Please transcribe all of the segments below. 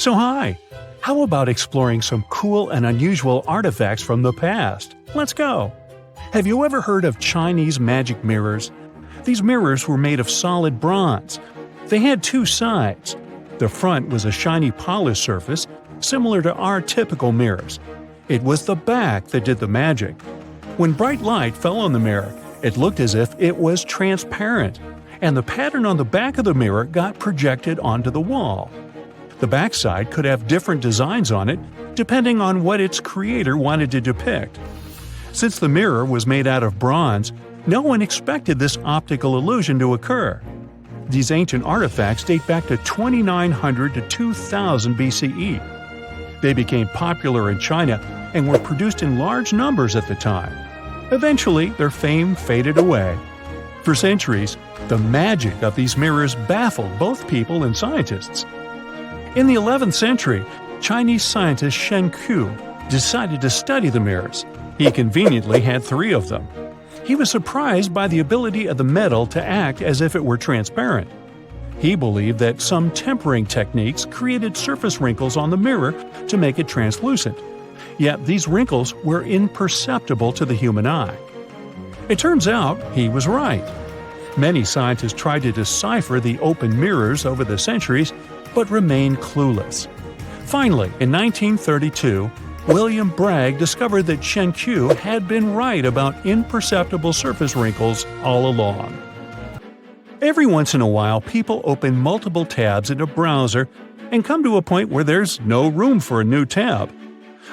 So hi! How about exploring some cool and unusual artifacts from the past? Let's go! Have you ever heard of Chinese magic mirrors? These mirrors were made of solid bronze. They had two sides. The front was a shiny polished surface, similar to our typical mirrors. It was the back that did the magic. When bright light fell on the mirror, it looked as if it was transparent, and the pattern on the back of the mirror got projected onto the wall. The backside could have different designs on it, depending on what its creator wanted to depict. Since the mirror was made out of bronze, no one expected this optical illusion to occur. These ancient artifacts date back to 2900 to 2000 BCE. They became popular in China and were produced in large numbers at the time. Eventually, their fame faded away. For centuries, the magic of these mirrors baffled both people and scientists. In the 11th century, Chinese scientist Shen Ku decided to study the mirrors. He conveniently had 3 of them. He was surprised by the ability of the metal to act as if it were transparent. He believed that some tempering techniques created surface wrinkles on the mirror to make it translucent. Yet these wrinkles were imperceptible to the human eye. It turns out he was right. Many scientists tried to decipher the open mirrors over the centuries, but remained clueless. Finally, in 1932, William Bragg discovered that Shen Ku had been right about imperceptible surface wrinkles all along. Every once in a while, people open multiple tabs in a browser and come to a point where there's no room for a new tab.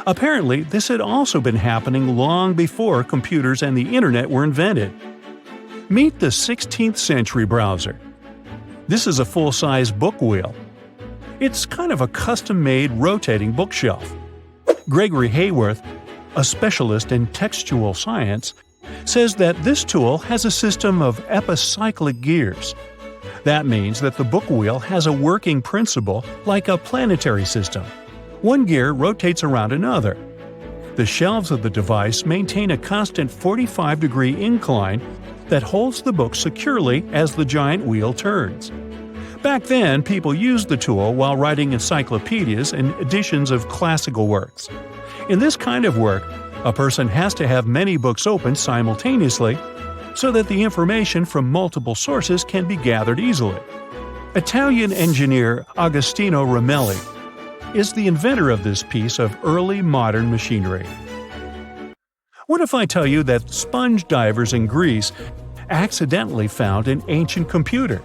Apparently, this had also been happening long before computers and the internet were invented. Meet the 16th century browser. This is a full-size book wheel. It's kind of a custom-made rotating bookshelf. Gregory Hayworth, a specialist in textual science, says that this tool has a system of epicyclic gears. That means that the book wheel has a working principle like a planetary system. One gear rotates around another. The shelves of the device maintain a constant 45-degree incline that holds the book securely as the giant wheel turns. Back then, people used the tool while writing encyclopedias and editions of classical works. In this kind of work, a person has to have many books open simultaneously so that the information from multiple sources can be gathered easily. Italian engineer Agostino Romelli is the inventor of this piece of early modern machinery. What if I tell you that sponge divers in Greece accidentally found an ancient computer?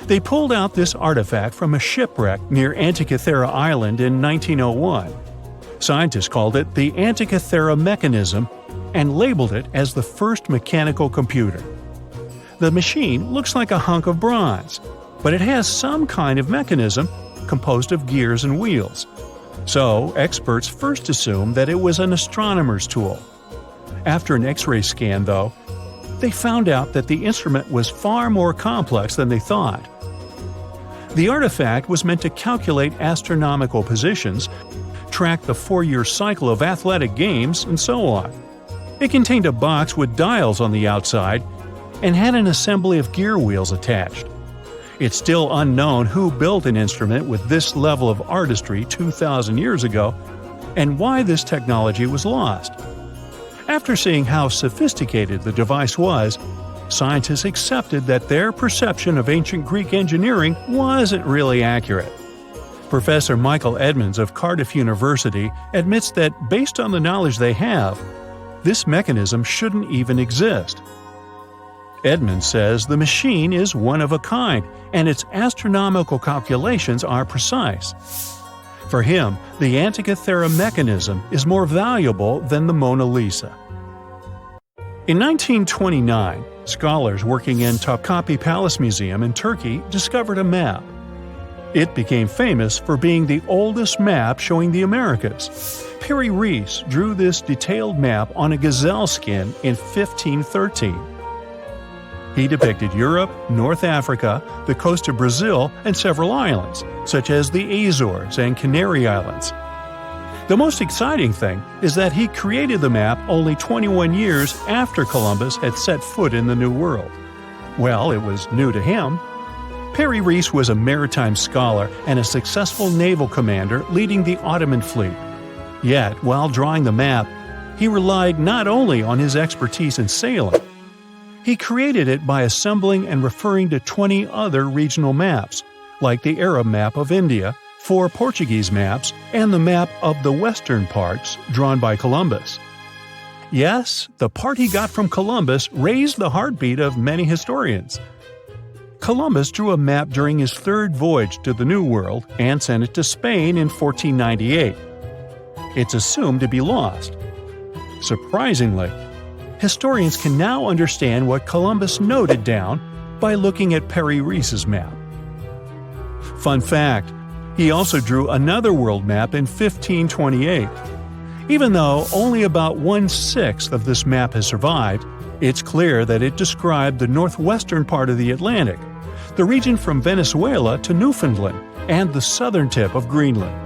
They pulled out this artifact from a shipwreck near Antikythera Island in 1901. Scientists called it the Antikythera mechanism and labeled it as the first mechanical computer. The machine looks like a hunk of bronze, but it has some kind of mechanism composed of gears and wheels. So, experts first assumed that it was an astronomer's tool. After an X-ray scan, though, they found out that the instrument was far more complex than they thought. The artifact was meant to calculate astronomical positions, track the 4-year cycle of athletic games, and so on. It contained a box with dials on the outside and had an assembly of gear wheels attached. It's still unknown who built an instrument with this level of artistry 2,000 years ago and why this technology was lost. After seeing how sophisticated the device was, scientists accepted that their perception of ancient Greek engineering wasn't really accurate. Professor Michael Edmonds of Cardiff University admits that based on the knowledge they have, this mechanism shouldn't even exist. Edmonds says the machine is one of a kind and its astronomical calculations are precise. For him, the Antikythera mechanism is more valuable than the Mona Lisa. In 1929, scholars working in Topkapi Palace Museum in Turkey discovered a map. It became famous for being the oldest map showing the Americas. Perry Reese drew this detailed map on a gazelle skin in 1513. He depicted Europe, North Africa, the coast of Brazil, and several islands, such as the Azores and Canary Islands. The most exciting thing is that he created the map only 21 years after Columbus had set foot in the New World. Well, it was new to him. Perry Reese was a maritime scholar and a successful naval commander leading the Ottoman fleet. Yet, while drawing the map, he relied not only on his expertise in sailing. He created it by assembling and referring to 20 other regional maps, like the Arab map of India, 4 Portuguese maps, and the map of the western parts drawn by Columbus. Yes, the part he got from Columbus raised the heartbeat of many historians. Columbus drew a map during his 3rd voyage to the New World and sent it to Spain in 1498. It's assumed to be lost. Surprisingly, historians can now understand what Columbus noted down by looking at Perry Reese's map. Fun fact, he also drew another world map in 1528. Even though only about 1/6 of this map has survived, it's clear that it described the northwestern part of the Atlantic, the region from Venezuela to Newfoundland, and the southern tip of Greenland.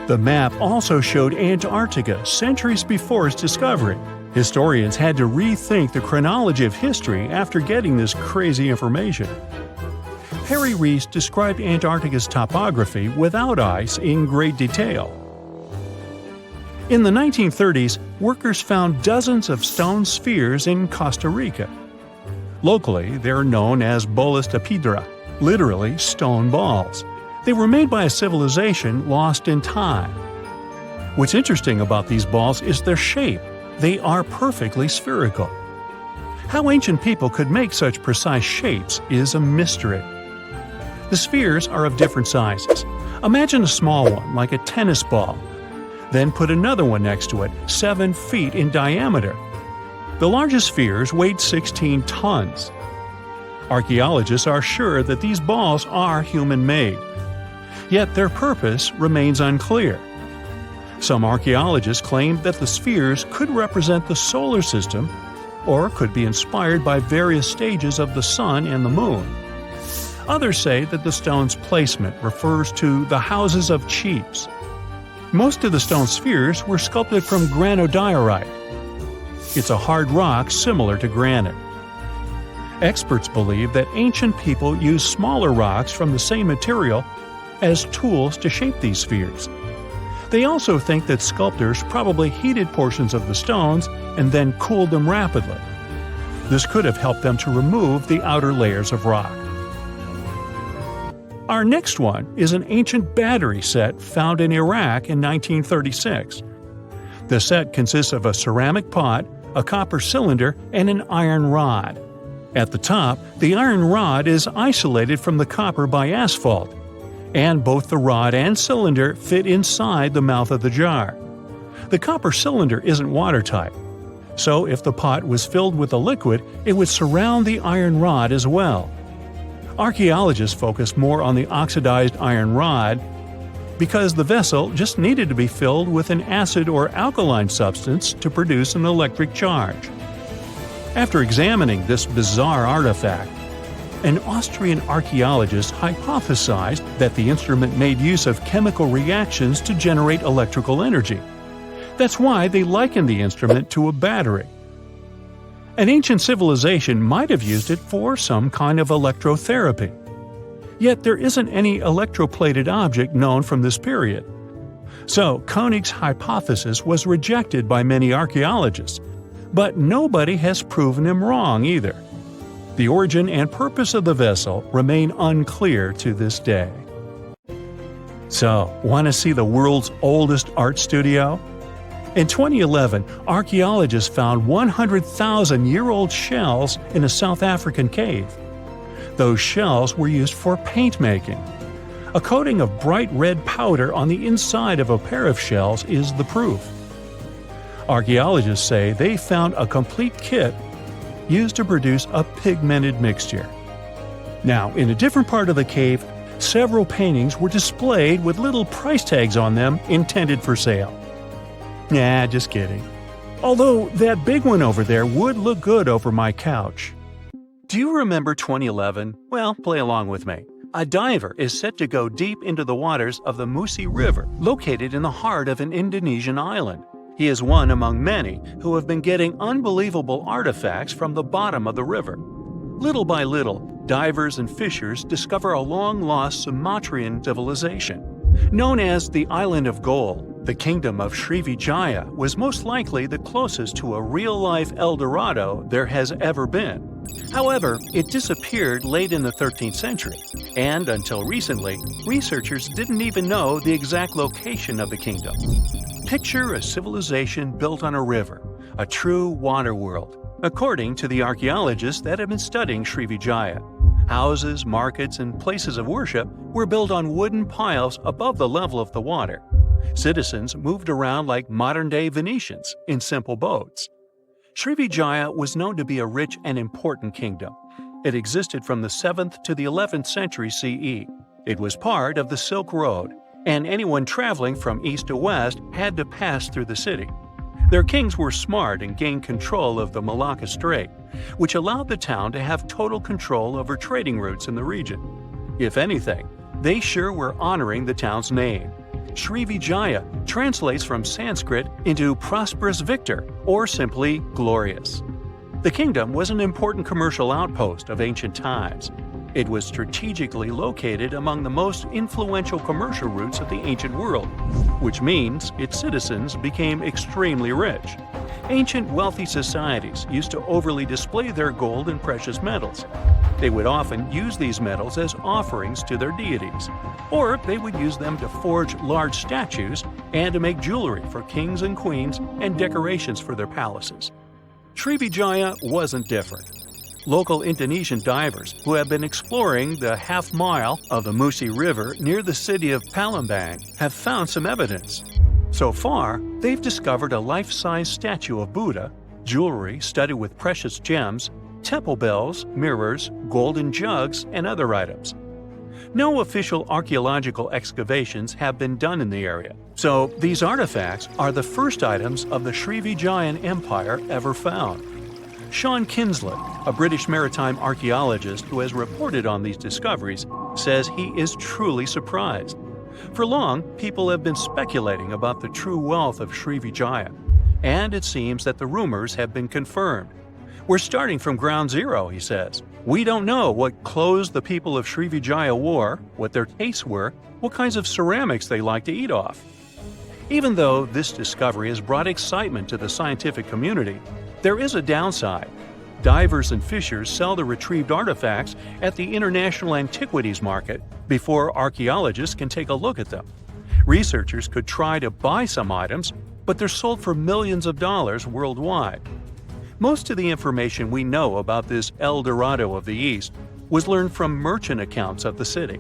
The map also showed Antarctica centuries before its discovery. Historians had to rethink the chronology of history after getting this crazy information. Perry Reese described Antarctica's topography without ice in great detail. In the 1930s, workers found dozens of stone spheres in Costa Rica. Locally, they're known as bolas de piedra, literally stone balls. They were made by a civilization lost in time. What's interesting about these balls is their shape. They are perfectly spherical. How ancient people could make such precise shapes is a mystery. The spheres are of different sizes. Imagine a small one, like a tennis ball. Then put another one next to it, 7 feet in diameter. The largest spheres weighed 16 tons. Archaeologists are sure that these balls are human-made. Yet their purpose remains unclear. Some archaeologists claim that the spheres could represent the solar system or could be inspired by various stages of the sun and the moon. Others say that the stone's placement refers to the houses of chiefs. Most of the stone spheres were sculpted from granodiorite. It's a hard rock similar to granite. Experts believe that ancient people used smaller rocks from the same material as tools to shape these spheres. They also think that sculptors probably heated portions of the stones and then cooled them rapidly. This could have helped them to remove the outer layers of rock. Our next one is an ancient battery set found in Iraq in 1936. The set consists of a ceramic pot, a copper cylinder, and an iron rod. At the top, the iron rod is isolated from the copper by asphalt, and both the rod and cylinder fit inside the mouth of the jar. The copper cylinder isn't watertight, so if the pot was filled with a liquid, it would surround the iron rod as well. Archaeologists focused more on the oxidized iron rod because the vessel just needed to be filled with an acid or alkaline substance to produce an electric charge. After examining this bizarre artifact, an Austrian archaeologist hypothesized that the instrument made use of chemical reactions to generate electrical energy. That's why they likened the instrument to a battery. An ancient civilization might have used it for some kind of electrotherapy. Yet there isn't any electroplated object known from this period. So Koenig's hypothesis was rejected by many archaeologists, but nobody has proven him wrong either. The origin and purpose of the vessel remain unclear to this day. So, want to see the world's oldest art studio? In 2011, archaeologists found 100,000-year-old shells in a South African cave. Those shells were used for paint making. A coating of bright red powder on the inside of a pair of shells is the proof. Archaeologists say they found a complete kit used to produce a pigmented mixture. Now, in a different part of the cave, several paintings were displayed with little price tags on them intended for sale. Nah, just kidding. Although that big one over there would look good over my couch. Do you remember 2011? Well, play along with me. A diver is set to go deep into the waters of the Musi River, located in the heart of an Indonesian island. He is one among many who have been getting unbelievable artifacts from the bottom of the river. Little by little, divers and fishers discover a long-lost Sumatran civilization. Known as the Island of Gold, the kingdom of Srivijaya was most likely the closest to a real-life El Dorado there has ever been. However, it disappeared late in the 13th century, and until recently, researchers didn't even know the exact location of the kingdom. Picture a civilization built on a river, a true water world, according to the archaeologists that have been studying Srivijaya. Houses, markets, and places of worship were built on wooden piles above the level of the water. Citizens moved around like modern-day Venetians in simple boats. Srivijaya was known to be a rich and important kingdom. It existed from the 7th to the 11th century CE. It was part of the Silk Road, and anyone traveling from east to west had to pass through the city. Their kings were smart and gained control of the Malacca Strait, which allowed the town to have total control over trading routes in the region. If anything, they sure were honoring the town's name. Srivijaya translates from Sanskrit into prosperous victor or simply glorious. The kingdom was an important commercial outpost of ancient times. It was strategically located among the most influential commercial routes of the ancient world, which means its citizens became extremely rich. Ancient wealthy societies used to overly display their gold and precious metals. They would often use these metals as offerings to their deities, or they would use them to forge large statues and to make jewelry for kings and queens and decorations for their palaces. Srivijaya wasn't different. Local Indonesian divers who have been exploring the half-mile of the Musi River near the city of Palembang have found some evidence. So far, they've discovered a life-size statue of Buddha, jewelry studded with precious gems, temple bells, mirrors, golden jugs, and other items. No official archaeological excavations have been done in the area, so these artifacts are the first items of the Srivijayan Empire ever found. Sean Kinslett, a British maritime archaeologist who has reported on these discoveries, says he is truly surprised. For long, people have been speculating about the true wealth of Srivijaya, and it seems that the rumors have been confirmed. We're starting from ground zero, he says. We don't know what clothes the people of Srivijaya wore, what their tastes were, what kinds of ceramics they like to eat off. Even though this discovery has brought excitement to the scientific community, there is a downside. Divers and fishers sell the retrieved artifacts at the International Antiquities Market before archaeologists can take a look at them. Researchers could try to buy some items, but they're sold for millions of dollars worldwide. Most of the information we know about this El Dorado of the East was learned from merchant accounts of the city.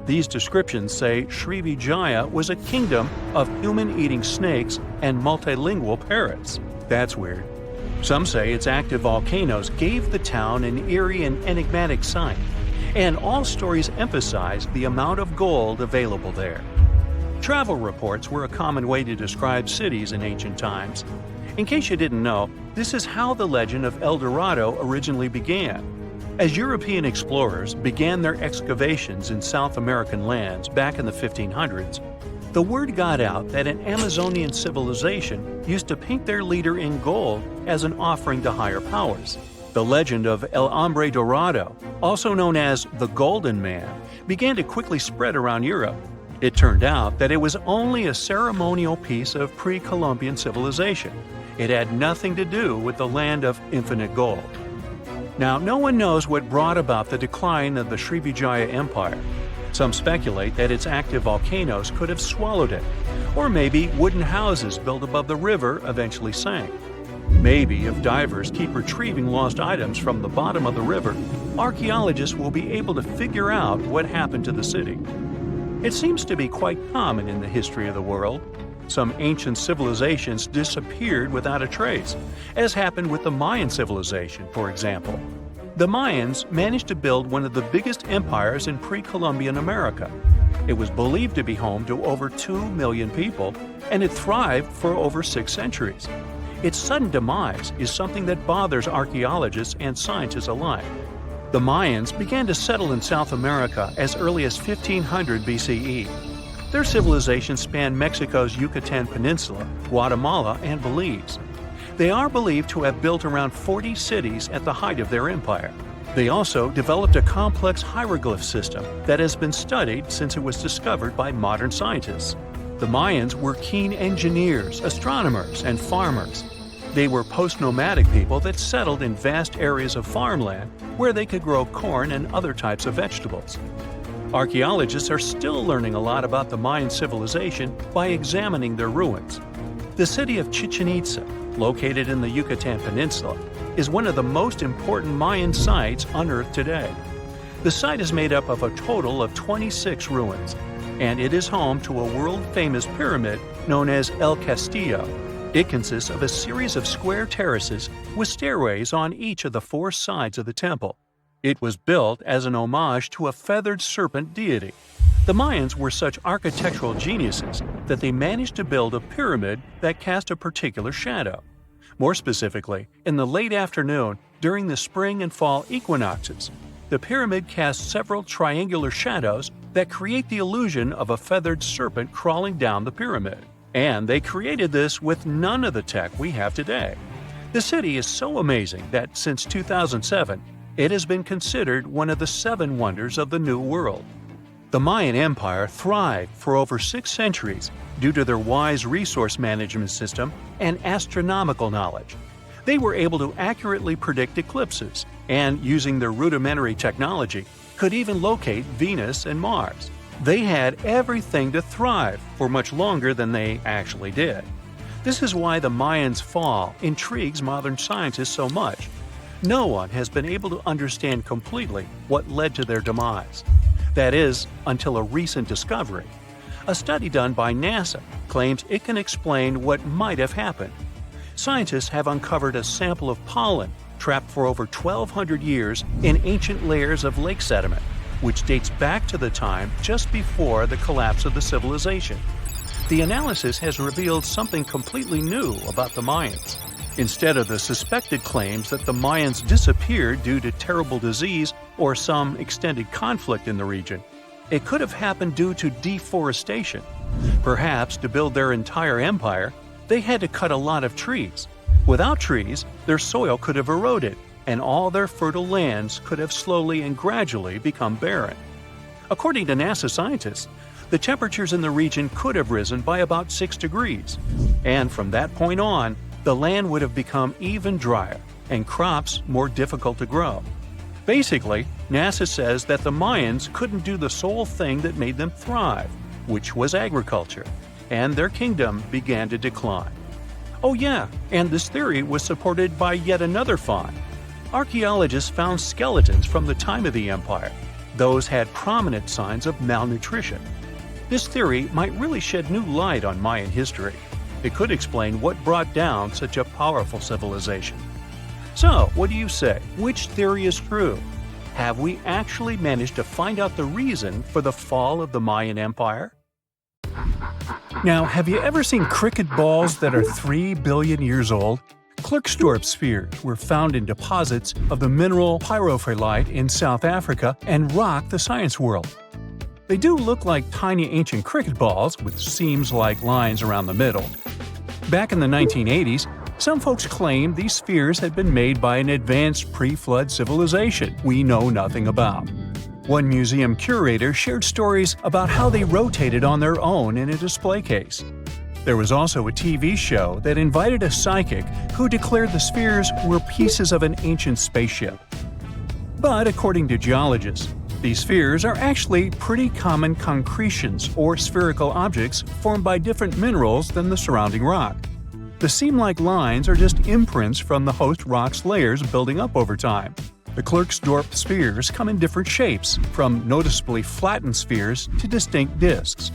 These descriptions say Srivijaya was a kingdom of human-eating snakes and multilingual parrots. That's weird. Some say its active volcanoes gave the town an eerie and enigmatic sight, and all stories emphasize the amount of gold available there. Travel reports were a common way to describe cities in ancient times. In case you didn't know, this is how the legend of El Dorado originally began. As European explorers began their excavations in South American lands back in the 1500s, the word got out that an Amazonian civilization used to paint their leader in gold as an offering to higher powers. The legend of El Hombre Dorado, also known as the Golden Man, began to quickly spread around Europe. It turned out that it was only a ceremonial piece of pre-Columbian civilization. It had nothing to do with the land of infinite gold. Now, no one knows what brought about the decline of the Srivijaya Empire. Some speculate that its active volcanoes could have swallowed it, or maybe wooden houses built above the river eventually sank. Maybe if divers keep retrieving lost items from the bottom of the river, archaeologists will be able to figure out what happened to the city. It seems to be quite common in the history of the world. Some ancient civilizations disappeared without a trace, as happened with the Mayan civilization, for example. The Mayans managed to build one of the biggest empires in pre-Columbian America. It was believed to be home to over 2 million people, and it thrived for over 6 centuries. Its sudden demise is something that bothers archaeologists and scientists alike. The Mayans began to settle in South America as early as 1500 BCE. Their civilization spanned Mexico's Yucatan Peninsula, Guatemala, and Belize. They are believed to have built around 40 cities at the height of their empire. They also developed a complex hieroglyph system that has been studied since it was discovered by modern scientists. The Mayans were keen engineers, astronomers, and farmers. They were post-nomadic people that settled in vast areas of farmland where they could grow corn and other types of vegetables. Archaeologists are still learning a lot about the Mayan civilization by examining their ruins. The city of Chichen Itza, located in the Yucatan Peninsula, is one of the most important Mayan sites unearthed today. The site is made up of a total of 26 ruins, and it is home to a world-famous pyramid known as El Castillo. It consists of a series of square terraces with stairways on each of the 4 sides of the temple. It was built as an homage to a feathered serpent deity. The Mayans were such architectural geniuses that they managed to build a pyramid that cast a particular shadow. More specifically, in the late afternoon during the spring and fall equinoxes, the pyramid casts several triangular shadows that create the illusion of a feathered serpent crawling down the pyramid. And they created this with none of the tech we have today. The city is so amazing that since 2007, it has been considered one of the 7 wonders of the New World. The Mayan Empire thrived for over 6 centuries due to their wise resource management system and astronomical knowledge. They were able to accurately predict eclipses and, using their rudimentary technology, could even locate Venus and Mars. They had everything to thrive for much longer than they actually did. This is why the Mayans' fall intrigues modern scientists so much. No one has been able to understand completely what led to their demise. That is, until a recent discovery. A study done by NASA claims it can explain what might have happened. Scientists have uncovered a sample of pollen trapped for over 1,200 years in ancient layers of lake sediment, which dates back to the time just before the collapse of the civilization. The analysis has revealed something completely new about the Mayans. Instead of the suspected claims that the Mayans disappeared due to terrible disease or some extended conflict in the region, it could have happened due to deforestation. Perhaps to build their entire empire, they had to cut a lot of trees. Without trees, their soil could have eroded, and all their fertile lands could have slowly and gradually become barren. According to NASA scientists, the temperatures in the region could have risen by about 6 degrees, and from that point on, the land would have become even drier and crops more difficult to grow. Basically, NASA says that the Mayans couldn't do the sole thing that made them thrive, which was agriculture, and their kingdom began to decline. Oh yeah, and this theory was supported by yet another find. Archaeologists found skeletons from the time of the empire. Those had prominent signs of malnutrition. This theory might really shed new light on Mayan history. It could explain what brought down such a powerful civilization. So, what do you say? Which theory is true? Have we actually managed to find out the reason for the fall of the Mayan Empire? Now, have you ever seen cricket balls that are 3 billion years old? Klerksdorp spheres were found in deposits of the mineral pyrophyllite in South Africa and rock the science world. They do look like tiny ancient cricket balls with seams-like lines around the middle. Back in the 1980s, some folks claimed these spheres had been made by an advanced pre-flood civilization we know nothing about. One museum curator shared stories about how they rotated on their own in a display case. There was also a TV show that invited a psychic who declared the spheres were pieces of an ancient spaceship. But according to geologists, these spheres are actually pretty common concretions or spherical objects formed by different minerals than the surrounding rock. The seam-like lines are just imprints from the host rock's layers building up over time. The Klerksdorp spheres come in different shapes, from noticeably flattened spheres to distinct discs.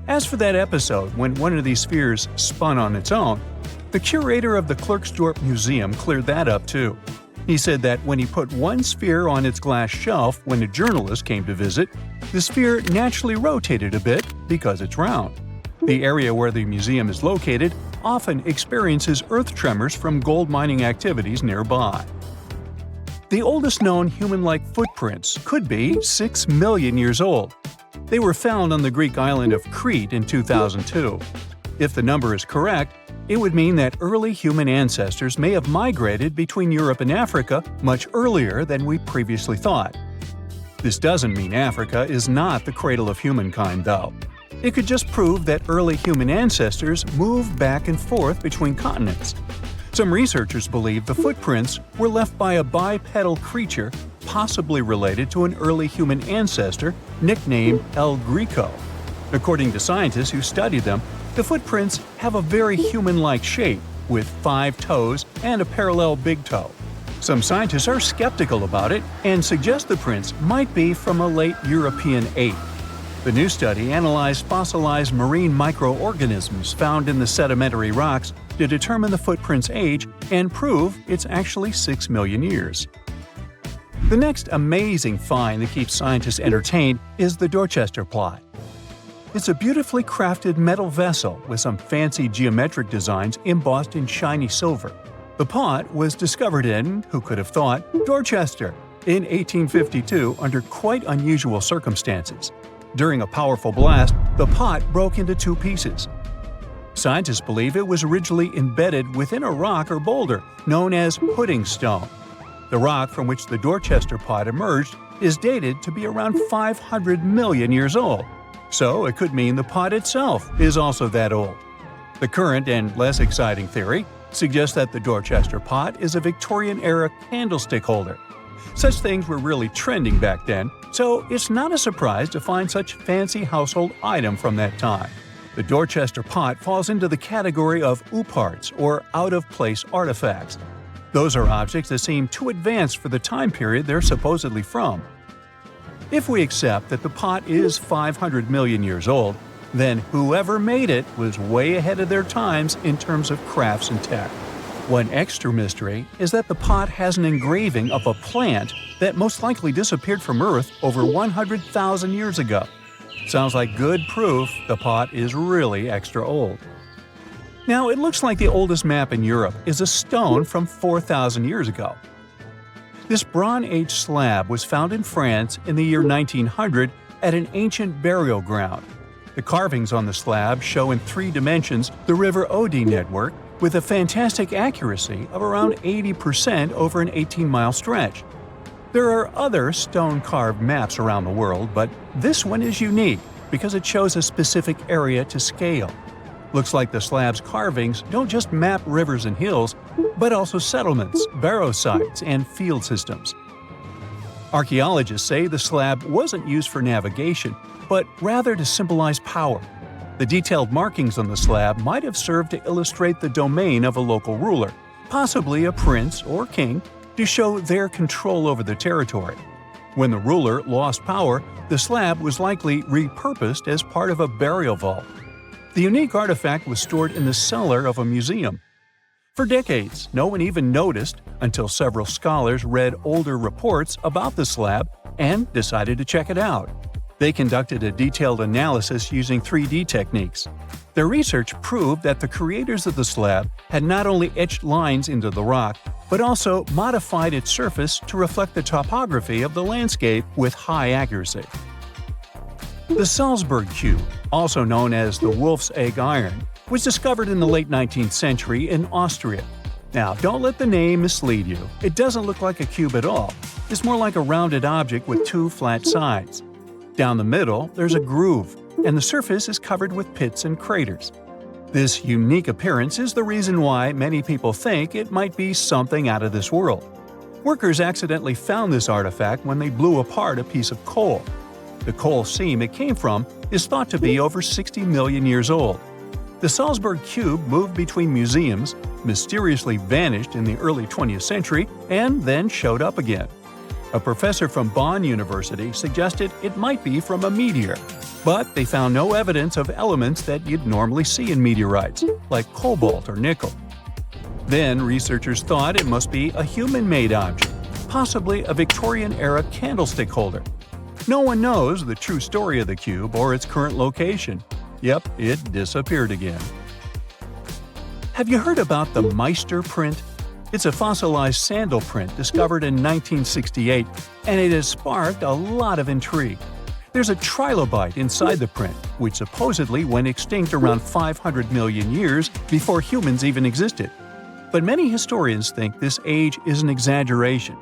As for that episode when one of these spheres spun on its own, the curator of the Klerksdorp Museum cleared that up too. He said that when he put one sphere on its glass shelf when a journalist came to visit, the sphere naturally rotated a bit because it's round. The area where the museum is located often experiences earth tremors from gold mining activities nearby. The oldest known human-like footprints could be 6 million years old. They were found on the Greek island of Crete in 2002. If the number is correct, it would mean that early human ancestors may have migrated between Europe and Africa much earlier than we previously thought. This doesn't mean Africa is not the cradle of humankind, though. It could just prove that early human ancestors moved back and forth between continents. Some researchers believe the footprints were left by a bipedal creature possibly related to an early human ancestor nicknamed El Greco. According to scientists who studied them, the footprints have a very human-like shape, with 5 toes and a parallel big toe. Some scientists are skeptical about it and suggest the prints might be from a late European ape. The new study analyzed fossilized marine microorganisms found in the sedimentary rocks to determine the footprint's age and prove it's actually 6 million years. The next amazing find that keeps scientists entertained is the Dorchester pot. It's a beautifully crafted metal vessel with some fancy geometric designs embossed in shiny silver. The pot was discovered in, who could have thought, Dorchester in 1852 under quite unusual circumstances. During a powerful blast, the pot broke into 2 pieces. Scientists believe it was originally embedded within a rock or boulder known as pudding stone. The rock from which the Dorchester pot emerged is dated to be around 500 million years old. So it could mean the pot itself is also that old. The current and less exciting theory suggests that the Dorchester pot is a Victorian-era candlestick holder. Such things were really trending back then, so it's not a surprise to find such fancy household item from that time. The Dorchester pot falls into the category of ooparts, or out-of-place artifacts. Those are objects that seem too advanced for the time period they're supposedly from. If we accept that the pot is 500 million years old, then whoever made it was way ahead of their times in terms of crafts and tech. One extra mystery is that the pot has an engraving of a plant that most likely disappeared from Earth over 100,000 years ago. Sounds like good proof the pot is really extra old. Now, it looks like the oldest map in Europe is a stone from 4,000 years ago. This Bronze Age slab was found in France in the year 1900 at an ancient burial ground. The carvings on the slab show in 3 dimensions the River Odde network with a fantastic accuracy of around 80% over an 18-mile stretch. There are other stone-carved maps around the world, but this one is unique because it shows a specific area to scale. Looks like the slab's carvings don't just map rivers and hills, but also settlements, barrow sites, and field systems. Archaeologists say the slab wasn't used for navigation, but rather to symbolize power. The detailed markings on the slab might have served to illustrate the domain of a local ruler, possibly a prince or king, to show their control over the territory. When the ruler lost power, the slab was likely repurposed as part of a burial vault. The unique artifact was stored in the cellar of a museum. For decades, no one even noticed until several scholars read older reports about the slab and decided to check it out. They conducted a detailed analysis using 3D techniques. Their research proved that the creators of the slab had not only etched lines into the rock, but also modified its surface to reflect the topography of the landscape with high accuracy. The Salzburg cube, also known as the Wolf's Egg iron, was discovered in the late 19th century in Austria. Now, don't let the name mislead you. It doesn't look like a cube at all. It's more like a rounded object with 2 flat sides. Down the middle, there's a groove, and the surface is covered with pits and craters. This unique appearance is the reason why many people think it might be something out of this world. Workers accidentally found this artifact when they blew apart a piece of coal. The coal seam it came from is thought to be over 60 million years old. The Salzburg cube moved between museums, mysteriously vanished in the early 20th century, and then showed up again. A professor from Bonn University suggested it might be from a meteor, but they found no evidence of elements that you'd normally see in meteorites, like cobalt or nickel. Then researchers thought it must be a human-made object, possibly a Victorian-era candlestick holder. No one knows the true story of the cube or its current location. Yep, it disappeared again. Have you heard about the Meister print? It's a fossilized sandal print discovered in 1968, and it has sparked a lot of intrigue. There's a trilobite inside the print, which supposedly went extinct around 500 million years before humans even existed. But many historians think this age is an exaggeration.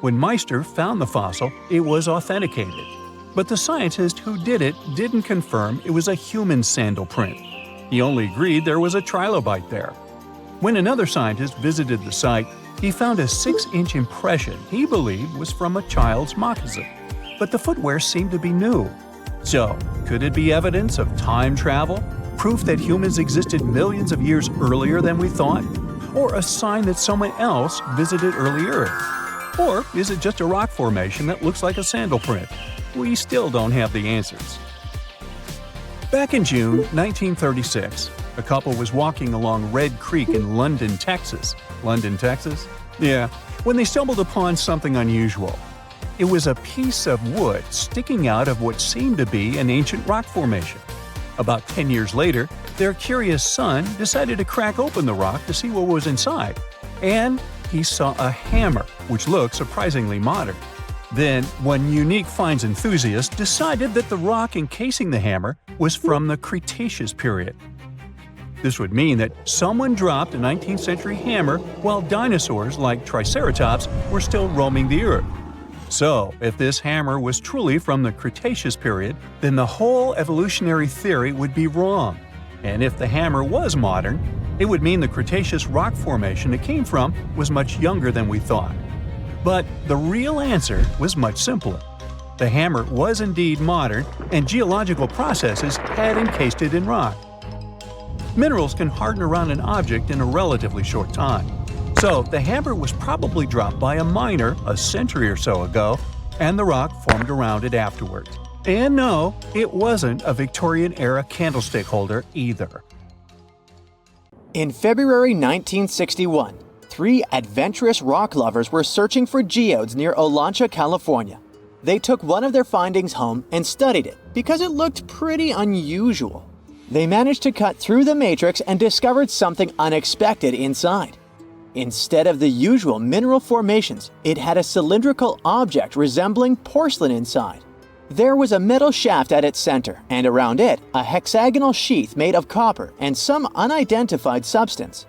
When Meister found the fossil, it was authenticated. But the scientist who did it didn't confirm it was a human sandal print. He only agreed there was a trilobite there. When another scientist visited the site, he found a 6-inch impression he believed was from a child's moccasin. But the footwear seemed to be new. So, could it be evidence of time travel? Proof that humans existed millions of years earlier than we thought? Or a sign that someone else visited early Earth? Or is it just a rock formation that looks like a sandal print? We still don't have the answers. Back in June 1936, a couple was walking along Red Creek in London, Texas. London, Texas? Yeah, when they stumbled upon something unusual. It was a piece of wood sticking out of what seemed to be an ancient rock formation. About 10 years later, their curious son decided to crack open the rock to see what was inside. And he saw a hammer, which looked surprisingly modern. Then, one unique finds enthusiast decided that the rock encasing the hammer was from the Cretaceous period. This would mean that someone dropped a 19th century hammer while dinosaurs like Triceratops were still roaming the earth. So, if this hammer was truly from the Cretaceous period, then the whole evolutionary theory would be wrong. And if the hammer was modern, it would mean the Cretaceous rock formation it came from was much younger than we thought. But the real answer was much simpler. The hammer was indeed modern, and geological processes had encased it in rock. Minerals can harden around an object in a relatively short time. So the hammer was probably dropped by a miner a century or so ago, and the rock formed around it afterward. And no, it wasn't a Victorian-era candlestick holder either. In February 1961, 3 adventurous rock lovers were searching for geodes near Olancha, California. They took one of their findings home and studied it because it looked pretty unusual. They managed to cut through the matrix and discovered something unexpected inside. Instead of the usual mineral formations, it had a cylindrical object resembling porcelain inside. There was a metal shaft at its center, and around it, a hexagonal sheath made of copper and some unidentified substance.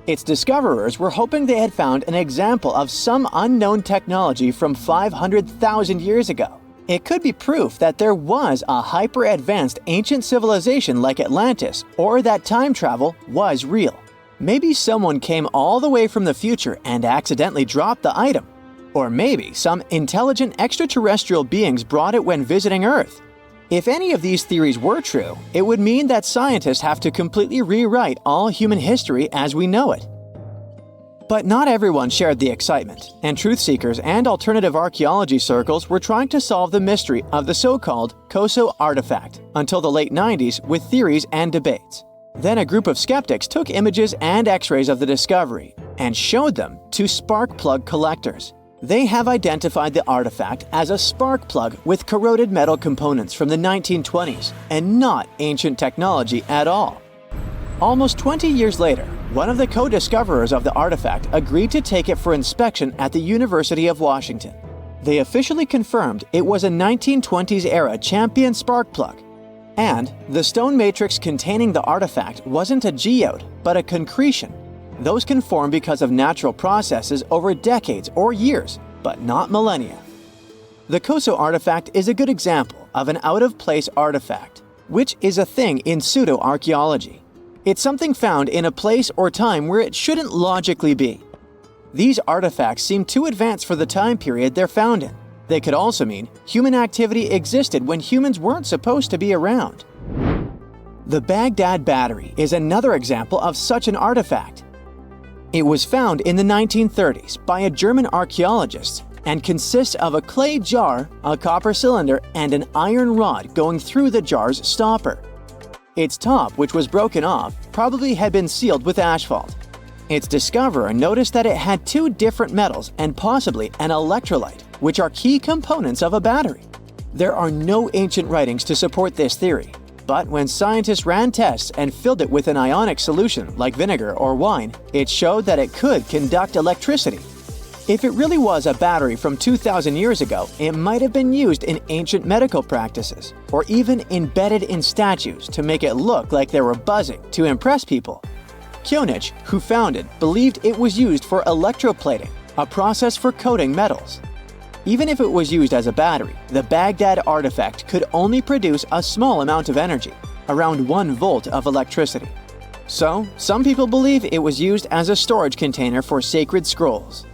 Its discoverers were hoping they had found an example of some unknown technology from 500,000 years ago. It could be proof that there was a hyper-advanced ancient civilization like Atlantis, or that time travel was real. Maybe someone came all the way from the future and accidentally dropped the item. Or maybe some intelligent extraterrestrial beings brought it when visiting Earth. If any of these theories were true, it would mean that scientists have to completely rewrite all human history as we know it. But not everyone shared the excitement, and truth seekers and alternative archaeology circles were trying to solve the mystery of the so-called Koso artifact until the late 90s with theories and debates. Then a group of skeptics took images and x-rays of the discovery and showed them to spark plug collectors. They have identified the artifact as a spark plug with corroded metal components from the 1920s and not ancient technology at all. Almost 20 years later, one of the co-discoverers of the artifact agreed to take it for inspection at the University of Washington. They officially confirmed it was a 1920s-era champion spark plug. And the stone matrix containing the artifact wasn't a geode, but a concretion. Those can form because of natural processes over decades or years, but not millennia. The Koso artifact is a good example of an out-of-place artifact, which is a thing in pseudo-archaeology. It's something found in a place or time where it shouldn't logically be. These artifacts seem too advanced for the time period they're found in. They could also mean human activity existed when humans weren't supposed to be around. The Baghdad Battery is another example of such an artifact. It was found in the 1930s by a German archaeologist and consists of a clay jar, a copper cylinder, and an iron rod going through the jar's stopper. Its top, which was broken off, probably had been sealed with asphalt. Its discoverer noticed that it had 2 different metals and possibly an electrolyte, which are key components of a battery. There are no ancient writings to support this theory, but when scientists ran tests and filled it with an ionic solution like vinegar or wine, it showed that it could conduct electricity. If it really was a battery from 2,000 years ago, it might have been used in ancient medical practices, or even embedded in statues to make it look like they were buzzing to impress people. Kionich, who found it, believed it was used for electroplating, a process for coating metals. Even if it was used as a battery, the Baghdad artifact could only produce a small amount of energy, around 1 volt of electricity. So, some people believe it was used as a storage container for sacred scrolls.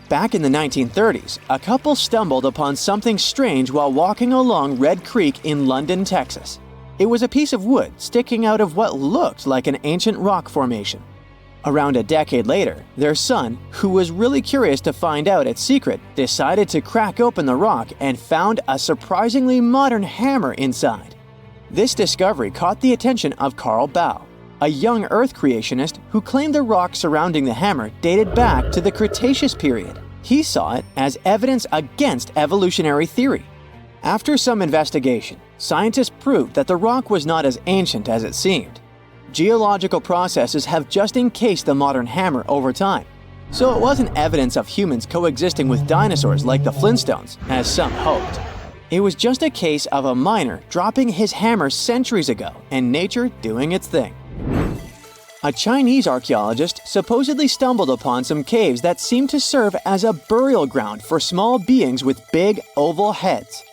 Back in the 1930s, a couple stumbled upon something strange while walking along Red Creek in London, Texas. It was a piece of wood sticking out of what looked like an ancient rock formation. Around a decade later, their son, who was really curious to find out its secret, decided to crack open the rock and found a surprisingly modern hammer inside. This discovery caught the attention of Carl Baugh, a young Earth creationist who claimed the rock surrounding the hammer dated back to the Cretaceous period. He saw it as evidence against evolutionary theory. After some investigation, scientists proved that the rock was not as ancient as it seemed. Geological processes have just encased the modern hammer over time, so it wasn't evidence of humans coexisting with dinosaurs like the Flintstones, as some hoped. It was just a case of a miner dropping his hammer centuries ago and nature doing its thing. A Chinese archaeologist supposedly stumbled upon some caves that seemed to serve as a burial ground for small beings with big, oval heads.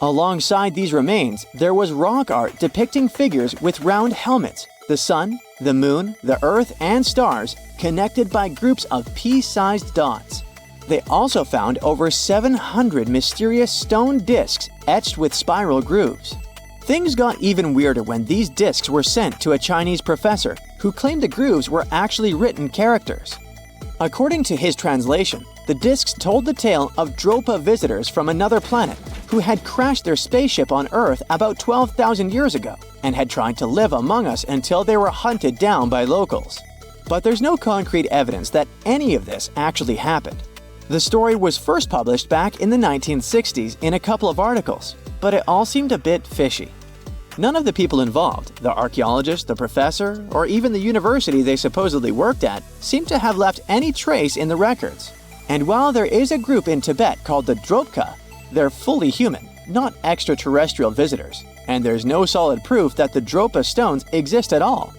Alongside these remains, there was rock art depicting figures with round helmets, the sun, the moon, the earth, and stars connected by groups of pea-sized dots. They also found over 700 mysterious stone discs etched with spiral grooves. Things got even weirder when these discs were sent to a Chinese professor who claimed the grooves were actually written characters. According to his translation, the discs told the tale of Dropa visitors from another planet who had crashed their spaceship on Earth about 12,000 years ago and had tried to live among us until they were hunted down by locals. But there's no concrete evidence that any of this actually happened. The story was first published back in the 1960s in a couple of articles, but it all seemed a bit fishy. None of the people involved, the archaeologist, the professor, or even the university they supposedly worked at, seemed to have left any trace in the records. And while there is a group in Tibet called the Dropka, they're fully human, not extraterrestrial visitors, and there's no solid proof that the Dropa stones exist at all.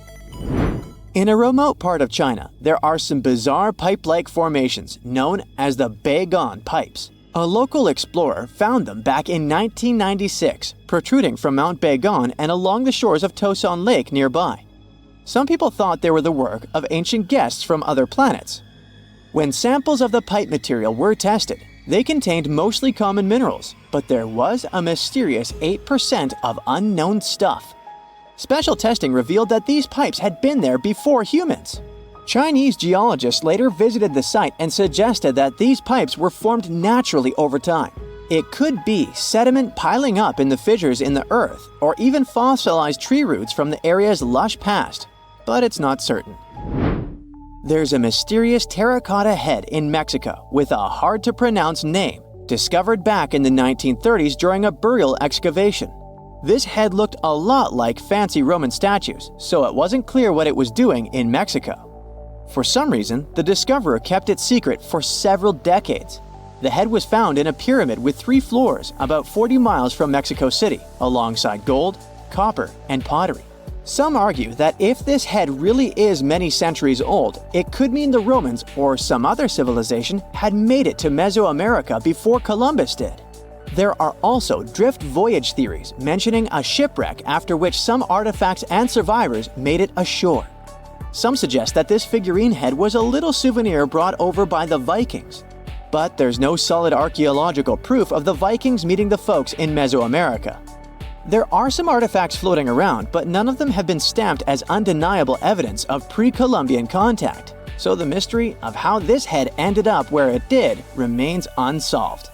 In a remote part of China, there are some bizarre pipe-like formations known as the Beigan pipes. A local explorer found them back in 1996, protruding from Mount Beigan and along the shores of Tosan Lake nearby. Some people thought they were the work of ancient guests from other planets. When samples of the pipe material were tested, they contained mostly common minerals, but there was a mysterious 8% of unknown stuff. Special testing revealed that these pipes had been there before humans. Chinese geologists later visited the site and suggested that these pipes were formed naturally over time. It could be sediment piling up in the fissures in the earth, or even fossilized tree roots from the area's lush past, but it's not certain. There's a mysterious terracotta head in Mexico with a hard-to-pronounce name, discovered back in the 1930s during a burial excavation. This head looked a lot like fancy Roman statues, so it wasn't clear what it was doing in Mexico. For some reason, the discoverer kept it secret for several decades. The head was found in a pyramid with 3 floors about 40 miles from Mexico City, alongside gold, copper, and pottery. Some argue that if this head really is many centuries old, it could mean the Romans or some other civilization had made it to Mesoamerica before Columbus did. There are also drift voyage theories mentioning a shipwreck after which some artifacts and survivors made it ashore. Some suggest that this figurine head was a little souvenir brought over by the Vikings. But there's no solid archaeological proof of the Vikings meeting the folks in Mesoamerica. There are some artifacts floating around, but none of them have been stamped as undeniable evidence of pre-Columbian contact. So the mystery of how this head ended up where it did remains unsolved.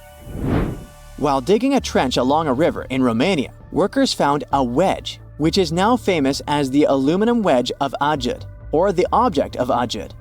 While digging a trench along a river in Romania, workers found a wedge, which is now famous as the aluminum wedge of Ajud, or the object of Ajud.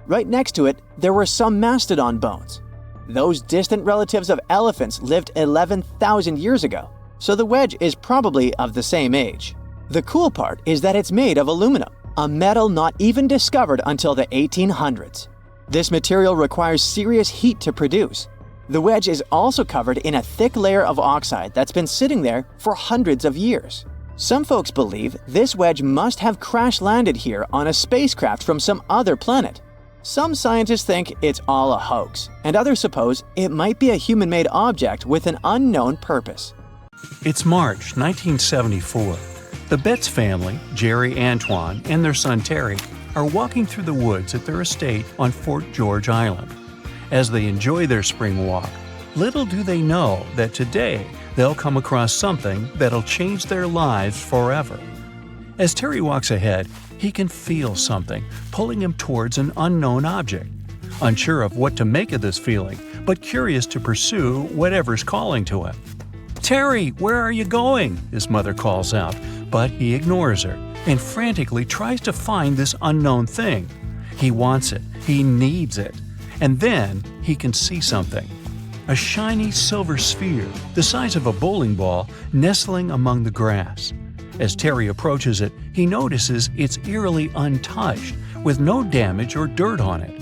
Right next to it, there were some mastodon bones. Those distant relatives of elephants lived 11,000 years ago, so the wedge is probably of the same age. The cool part is that it's made of aluminum, a metal not even discovered until the 1800s. This material requires serious heat to produce. The wedge is also covered in a thick layer of oxide that's been sitting there for hundreds of years. Some folks believe this wedge must have crash-landed here on a spacecraft from some other planet. Some scientists think it's all a hoax, and others suppose it might be a human-made object with an unknown purpose. It's March 1974. The Betts family, Jerry, Antoine, and their son Terry, are walking through the woods at their estate on Fort George Island. As they enjoy their spring walk, little do they know that today they'll come across something that'll change their lives forever. As Terry walks ahead, he can feel something pulling him towards an unknown object. Unsure of what to make of this feeling, but curious to pursue whatever's calling to him. "Terry, where are you going?" his mother calls out, but he ignores her and frantically tries to find this unknown thing. He wants it, he needs it, and then he can see something. A shiny silver sphere, the size of a bowling ball, nestling among the grass. As Terry approaches it, he notices it's eerily untouched, with no damage or dirt on it.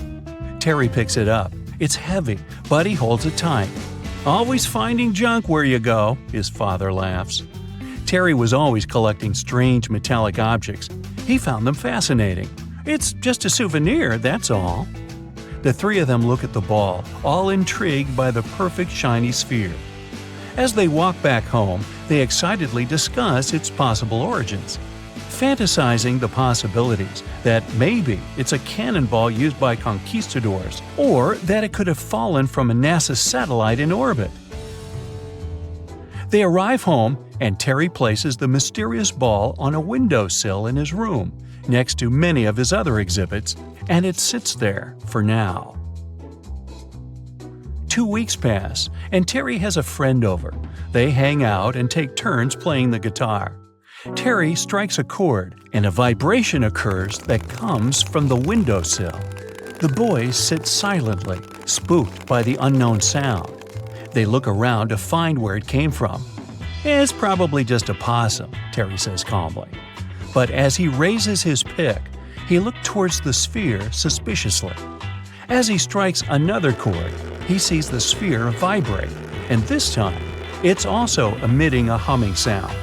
Terry picks it up. It's heavy, but he holds it tight. "Always finding junk where you go," his father laughs. Terry was always collecting strange metallic objects. He found them fascinating. "It's just a souvenir, that's all." The three of them look at the ball, all intrigued by the perfect shiny sphere. As they walk back home, they excitedly discuss its possible origins, fantasizing the possibilities that maybe it's a cannonball used by conquistadors, or that it could have fallen from a NASA satellite in orbit. They arrive home, and Terry places the mysterious ball on a windowsill in his room, next to many of his other exhibits, and it sits there for now. 2 weeks pass, and Terry has a friend over. They hang out and take turns playing the guitar. Terry strikes a chord, and a vibration occurs that comes from the windowsill. The boys sit silently, spooked by the unknown sound. They look around to find where it came from. "It's probably just a possum," Terry says calmly. But as he raises his pick, he looks towards the sphere suspiciously. As he strikes another chord, he sees the sphere vibrate, and this time, it's also emitting a humming sound.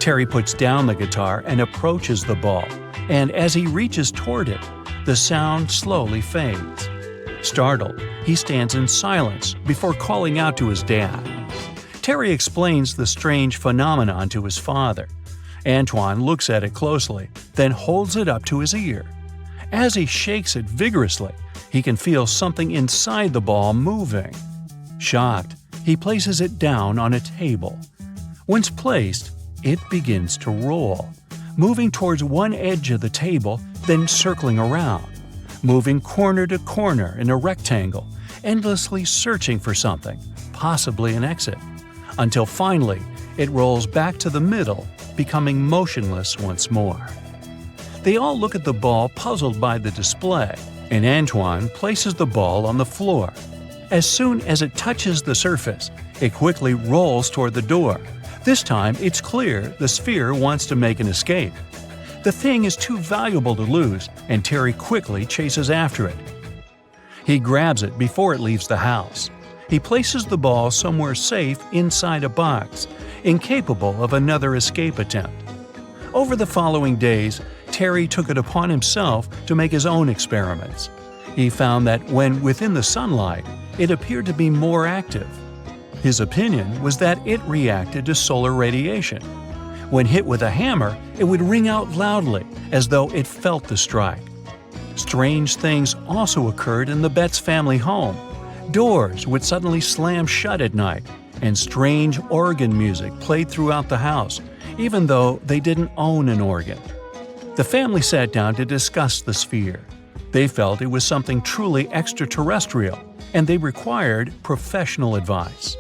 Terry puts down the guitar and approaches the ball, and as he reaches toward it, the sound slowly fades. Startled, he stands in silence before calling out to his dad. Terry explains the strange phenomenon to his father. Antoine looks at it closely, then holds it up to his ear. As he shakes it vigorously, he can feel something inside the ball moving. Shocked, he places it down on a table. Once placed, it begins to roll, moving towards one edge of the table, then circling around, moving corner to corner in a rectangle, endlessly searching for something, possibly an exit, until finally it rolls back to the middle, becoming motionless once more. They all look at the ball, puzzled by the display, and Antoine places the ball on the floor. As soon as it touches the surface, it quickly rolls toward the door. This time, it's clear the sphere wants to make an escape. The thing is too valuable to lose, and Terry quickly chases after it. He grabs it before it leaves the house. He places the ball somewhere safe inside a box, incapable of another escape attempt. Over the following days, Terry took it upon himself to make his own experiments. He found that when within the sunlight, it appeared to be more active. His opinion was that it reacted to solar radiation. When hit with a hammer, it would ring out loudly, as though it felt the strike. Strange things also occurred in the Betts family home. Doors would suddenly slam shut at night, and strange organ music played throughout the house, even though they didn't own an organ. The family sat down to discuss the sphere. They felt it was something truly extraterrestrial, and they required professional advice.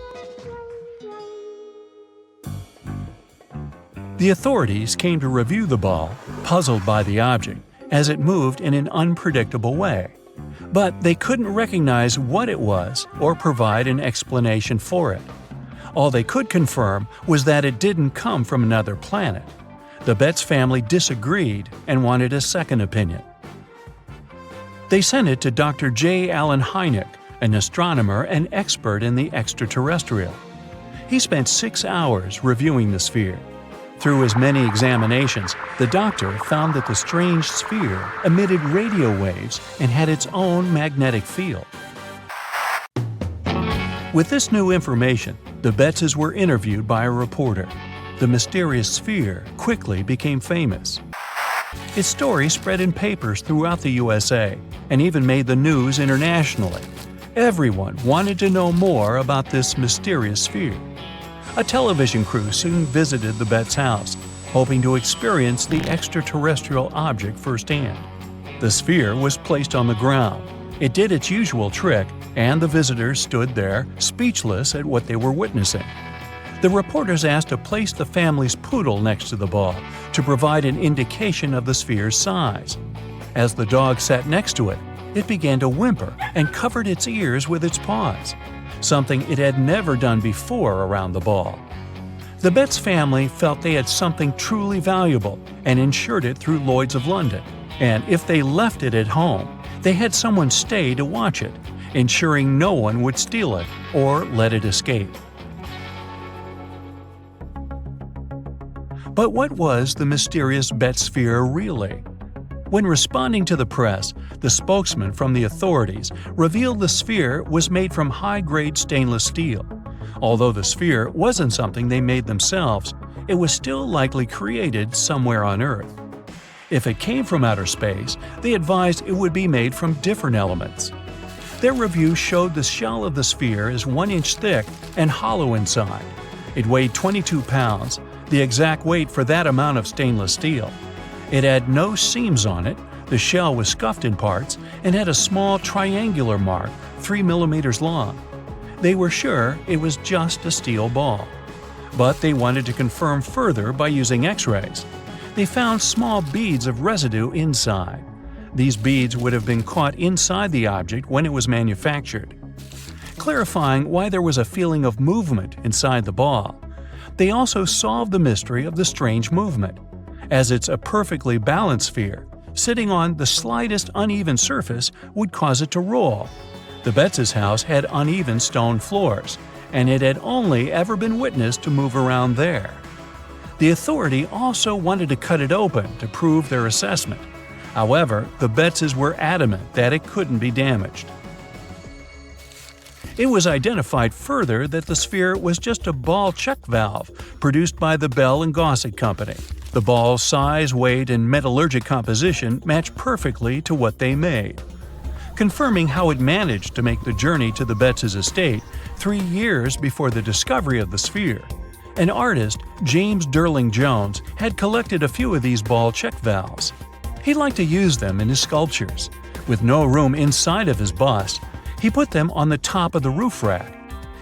The authorities came to review the ball, puzzled by the object, as it moved in an unpredictable way. But they couldn't recognize what it was or provide an explanation for it. All they could confirm was that it didn't come from another planet. The Betts family disagreed and wanted a second opinion. They sent it to Dr. J. Allen Hynek, an astronomer and expert in the extraterrestrial. He spent 6 hours reviewing the sphere. Through his many examinations, the doctor found that the strange sphere emitted radio waves and had its own magnetic field. With this new information, the Betzes were interviewed by a reporter. The mysterious sphere quickly became famous. Its story spread in papers throughout the USA and even made the news internationally. Everyone wanted to know more about this mysterious sphere. A television crew soon visited the Betz house, hoping to experience the extraterrestrial object firsthand. The sphere was placed on the ground. It did its usual trick, and the visitors stood there, speechless at what they were witnessing. The reporters asked to place the family's poodle next to the ball to provide an indication of the sphere's size. As the dog sat next to it, it began to whimper and covered its ears with its paws, something it had never done before around the ball. The Betz family felt they had something truly valuable and insured it through Lloyd's of London, and if they left it at home, they had someone stay to watch it, ensuring no one would steal it or let it escape. But what was the mysterious Betz sphere really? When responding to the press, the spokesman from the authorities revealed the sphere was made from high-grade stainless steel. Although the sphere wasn't something they made themselves, it was still likely created somewhere on Earth. If it came from outer space, they advised it would be made from different elements. Their review showed the shell of the sphere is 1 inch thick and hollow inside. It weighed 22 pounds, the exact weight for that amount of stainless steel. It had no seams on it, the shell was scuffed in parts, and had a small triangular mark 3 millimeters long. They were sure it was just a steel ball. But they wanted to confirm further by using X-rays. They found small beads of residue inside. These beads would have been caught inside the object when it was manufactured. Clarifying why there was a feeling of movement inside the ball, they also solved the mystery of the strange movement. As it's a perfectly balanced sphere, sitting on the slightest uneven surface would cause it to roll. The Betz's house had uneven stone floors, and it had only ever been witnessed to move around there. The authority also wanted to cut it open to prove their assessment. However, the Betzes were adamant that it couldn't be damaged. It was identified further that the sphere was just a ball check valve produced by the Bell & Gossett Company. The ball's size, weight, and metallurgic composition matched perfectly to what they made. Confirming how it managed to make the journey to the Betz's estate 3 years before the discovery of the sphere, an artist, James Durling Jones, had collected a few of these ball check valves. He liked to use them in his sculptures. With no room inside of his bust, he put them on the top of the roof rack.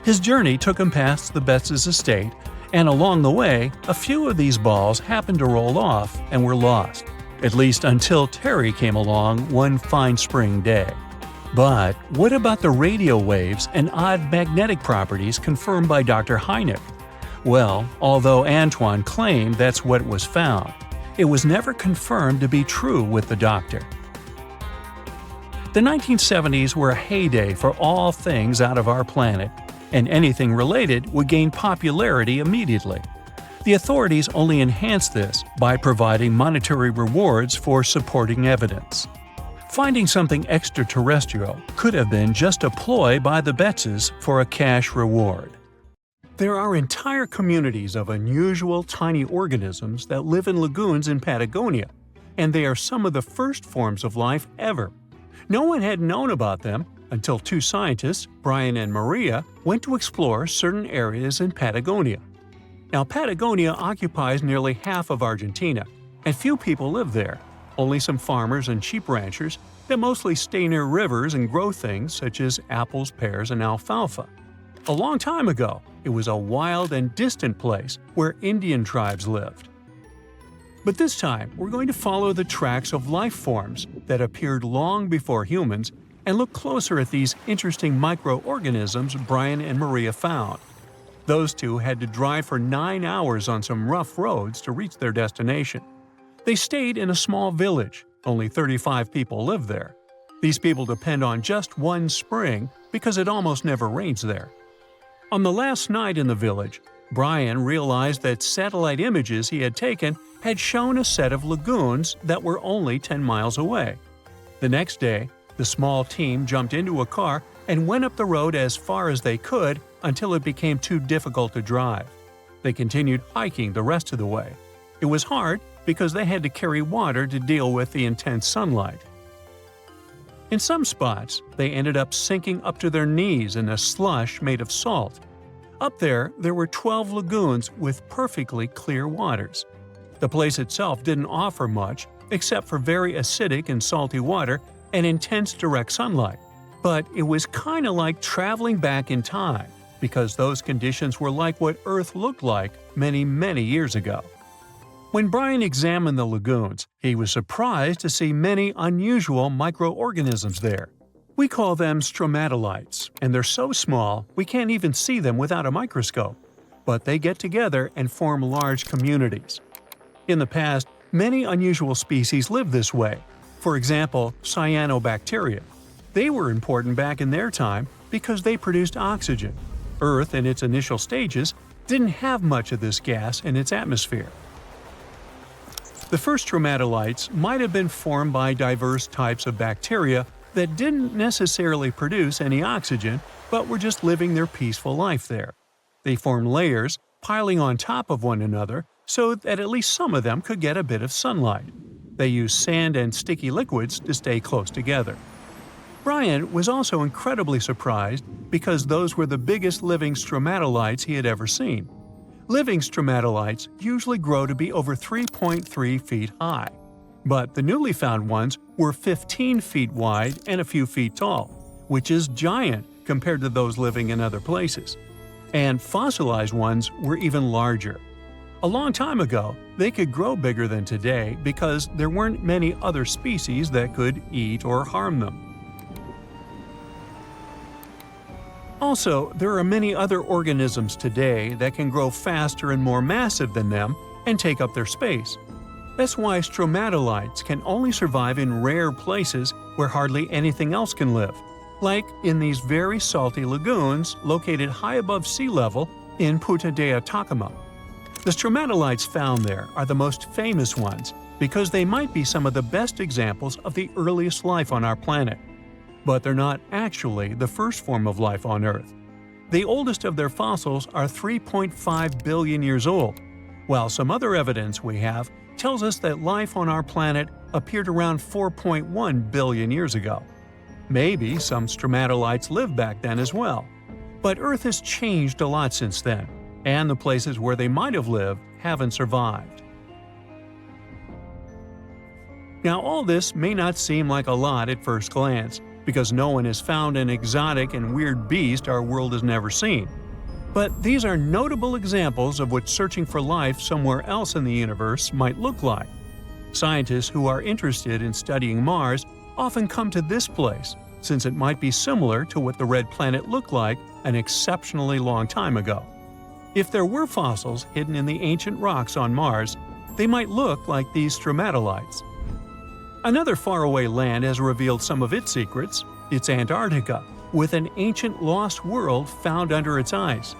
His journey took him past the Betz's estate, and along the way, a few of these balls happened to roll off and were lost, at least until Terry came along one fine spring day. But what about the radio waves and odd magnetic properties confirmed by Dr. Hynek? Well, although Antoine claimed that's what was found, it was never confirmed to be true with the doctor. The 1970s were a heyday for all things out of our planet, and anything related would gain popularity immediately. The authorities only enhanced this by providing monetary rewards for supporting evidence. Finding something extraterrestrial could have been just a ploy by the Betzes for a cash reward. There are entire communities of unusual tiny organisms that live in lagoons in Patagonia, and they are some of the first forms of life ever. No one had known about them until 2 scientists, Brian and Maria, went to explore certain areas in Patagonia. Now, Patagonia occupies nearly half of Argentina, and few people live there. Only some farmers and sheep ranchers that mostly stay near rivers and grow things such as apples, pears, and alfalfa. A long time ago, it was a wild and distant place where Indian tribes lived. But this time, we're going to follow the tracks of life forms that appeared long before humans and look closer at these interesting microorganisms Brian and Maria found. Those two had to drive for 9 hours on some rough roads to reach their destination. They stayed in a small village. Only 35 people lived there. These people depend on just one spring because it almost never rains there. On the last night in the village, Brian realized that satellite images he had taken had shown a set of lagoons that were only 10 miles away. The next day, the small team jumped into a car and went up the road as far as they could until it became too difficult to drive. They continued hiking the rest of the way. It was hard because they had to carry water to deal with the intense sunlight. In some spots, they ended up sinking up to their knees in a slush made of salt. Up there were 12 lagoons with perfectly clear waters. The place itself didn't offer much except for very acidic and salty water and intense direct sunlight. But it was kinda like traveling back in time, because those conditions were like what Earth looked like many, many years ago. When Brian examined the lagoons, he was surprised to see many unusual microorganisms there. We call them stromatolites, and they're so small we can't even see them without a microscope. But they get together and form large communities. In the past, many unusual species lived this way. For example, cyanobacteria. They were important back in their time because they produced oxygen. Earth, in its initial stages, didn't have much of this gas in its atmosphere. The first stromatolites might have been formed by diverse types of bacteria that didn't necessarily produce any oxygen, but were just living their peaceful life there. They formed layers, piling on top of one another, so that at least some of them could get a bit of sunlight. They used sand and sticky liquids to stay close together. Brian was also incredibly surprised because those were the biggest living stromatolites he had ever seen. Living stromatolites usually grow to be over 3.3 feet high, but the newly found ones were 15 feet wide and a few feet tall, which is giant compared to those living in other places. And fossilized ones were even larger. A long time ago, they could grow bigger than today because there weren't many other species that could eat or harm them. Also, there are many other organisms today that can grow faster and more massive than them and take up their space. That's why stromatolites can only survive in rare places where hardly anything else can live, like in these very salty lagoons located high above sea level in Punta de Atacama. The stromatolites found there are the most famous ones because they might be some of the best examples of the earliest life on our planet. But they're not actually the first form of life on Earth. The oldest of their fossils are 3.5 billion years old, while some other evidence we have tells us that life on our planet appeared around 4.1 billion years ago. Maybe some stromatolites lived back then as well. But Earth has changed a lot since then, and the places where they might have lived haven't survived. Now, all this may not seem like a lot at first glance, because no one has found an exotic and weird beast our world has never seen. But these are notable examples of what searching for life somewhere else in the universe might look like. Scientists who are interested in studying Mars often come to this place, since it might be similar to what the red planet looked like an exceptionally long time ago. If there were fossils hidden in the ancient rocks on Mars, they might look like these stromatolites. Another faraway land has revealed some of its secrets. It's Antarctica, with an ancient lost world found under its ice.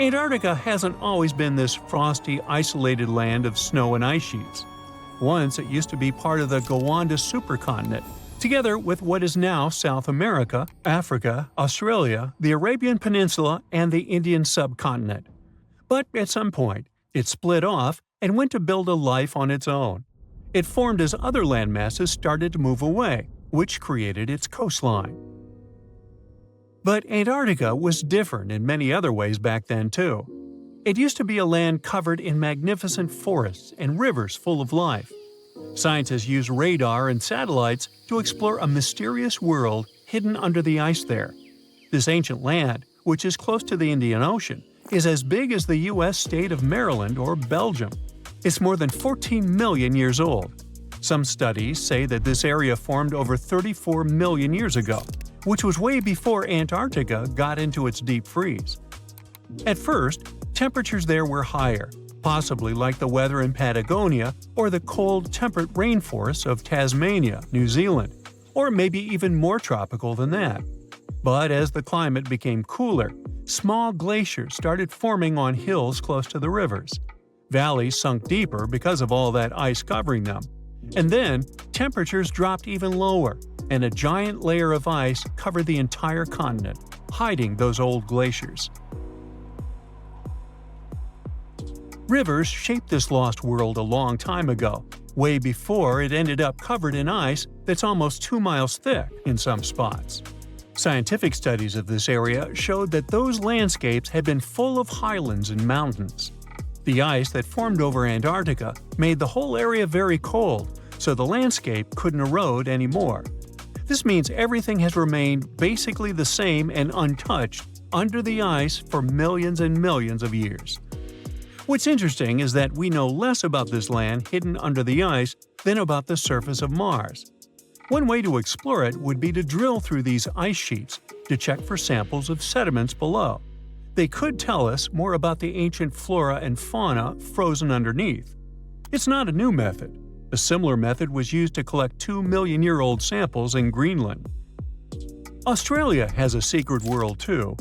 Antarctica hasn't always been this frosty, isolated land of snow and ice sheets. Once it used to be part of the Gondwana supercontinent, together with what is now South America, Africa, Australia, the Arabian Peninsula, and the Indian subcontinent. But at some point, it split off and went to build a life on its own. It formed as other landmasses started to move away, which created its coastline. But Antarctica was different in many other ways back then too. It used to be a land covered in magnificent forests and rivers full of life. Scientists use radar and satellites to explore a mysterious world hidden under the ice there. This ancient land, which is close to the Indian Ocean, is as big as the U.S. state of Maryland or Belgium. It's more than 14 million years old. Some studies say that this area formed over 34 million years ago, which was way before Antarctica got into its deep freeze. At first, temperatures there were higher, possibly like the weather in Patagonia or the cold, temperate rainforests of Tasmania, New Zealand. or maybe even more tropical than that. But as the climate became cooler, small glaciers started forming on hills close to the rivers. Valleys sunk deeper because of all that ice covering them. And then, temperatures dropped even lower, and a giant layer of ice covered the entire continent, hiding those old glaciers. Rivers shaped this lost world a long time ago, way before it ended up covered in ice that's almost 2 miles thick in some spots. Scientific studies of this area showed that those landscapes had been full of highlands and mountains. The ice that formed over Antarctica made the whole area very cold, so the landscape couldn't erode anymore. This means everything has remained basically the same and untouched under the ice for millions and millions of years. What's interesting is that we know less about this land hidden under the ice than about the surface of Mars. One way to explore it would be to drill through these ice sheets to check for samples of sediments below. They could tell us more about the ancient flora and fauna frozen underneath. It's not a new method. A similar method was used to collect 2-million-year-old samples in Greenland. Australia has a secret world too.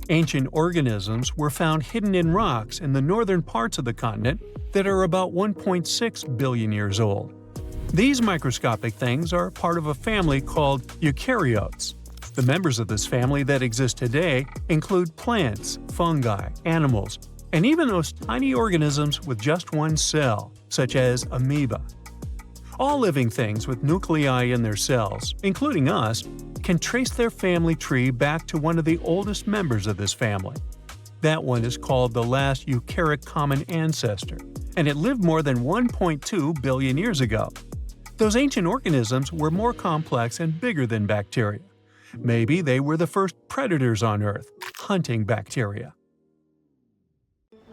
Ancient organisms were found hidden in rocks in the northern parts of the continent that are about 1.6 billion years old. These microscopic things are part of a family called eukaryotes. The members of this family that exist today include plants, fungi, animals, and even those tiny organisms with just one cell, such as amoeba. All living things with nuclei in their cells, including us, can trace their family tree back to one of the oldest members of this family. That one is called the last eukaryotic common ancestor, and it lived more than 1.2 billion years ago. Those ancient organisms were more complex and bigger than bacteria. Maybe they were the first predators on Earth, hunting bacteria.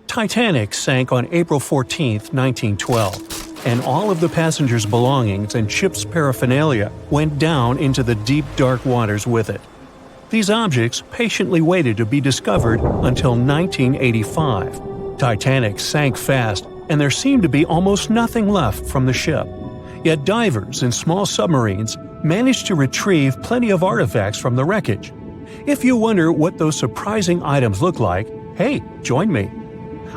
Titanic sank on April 14, 1912, and all of the passengers' belongings and ship's paraphernalia went down into the deep, dark waters with it. These objects patiently waited to be discovered until 1985. Titanic sank fast, and there seemed to be almost nothing left from the ship. Yet divers in small submarines managed to retrieve plenty of artifacts from the wreckage. If you wonder what those surprising items look like, hey, join me.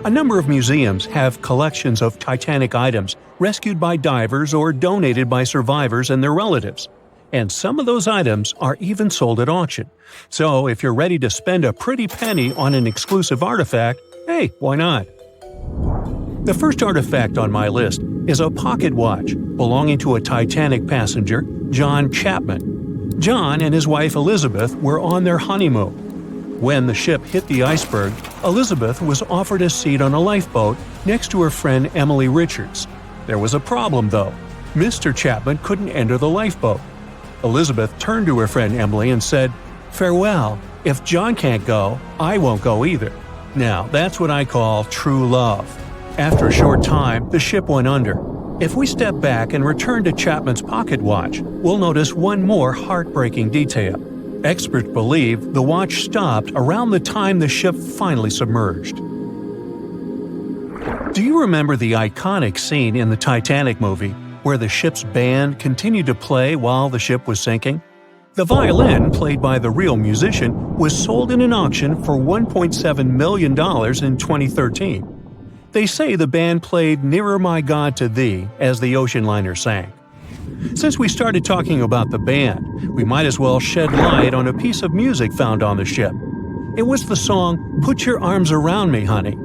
A number of museums have collections of Titanic items rescued by divers or donated by survivors and their relatives. And some of those items are even sold at auction. So if you're ready to spend a pretty penny on an exclusive artifact, hey, why not? The first artifact on my list is a pocket watch belonging to a Titanic passenger, John Chapman. John and his wife Elizabeth were on their honeymoon. When the ship hit the iceberg, Elizabeth was offered a seat on a lifeboat next to her friend Emily Richards. There was a problem though. Mr. Chapman couldn't enter the lifeboat. Elizabeth turned to her friend Emily and said, "Farewell, if John can't go, I won't go either." Now, that's what I call true love. After a short time, the ship went under. If we step back and return to Chapman's pocket watch, we'll notice one more heartbreaking detail. Experts believe the watch stopped around the time the ship finally submerged. Do you remember the iconic scene in the Titanic movie where the ship's band continued to play while the ship was sinking? The violin, played by the real musician, was sold in an auction for $1.7 million in 2013. They say the band played Nearer My God to Thee as the ocean liner sank. Since we started talking about the band, we might as well shed light on a piece of music found on the ship. It was the song Put Your Arms Around Me, Honey.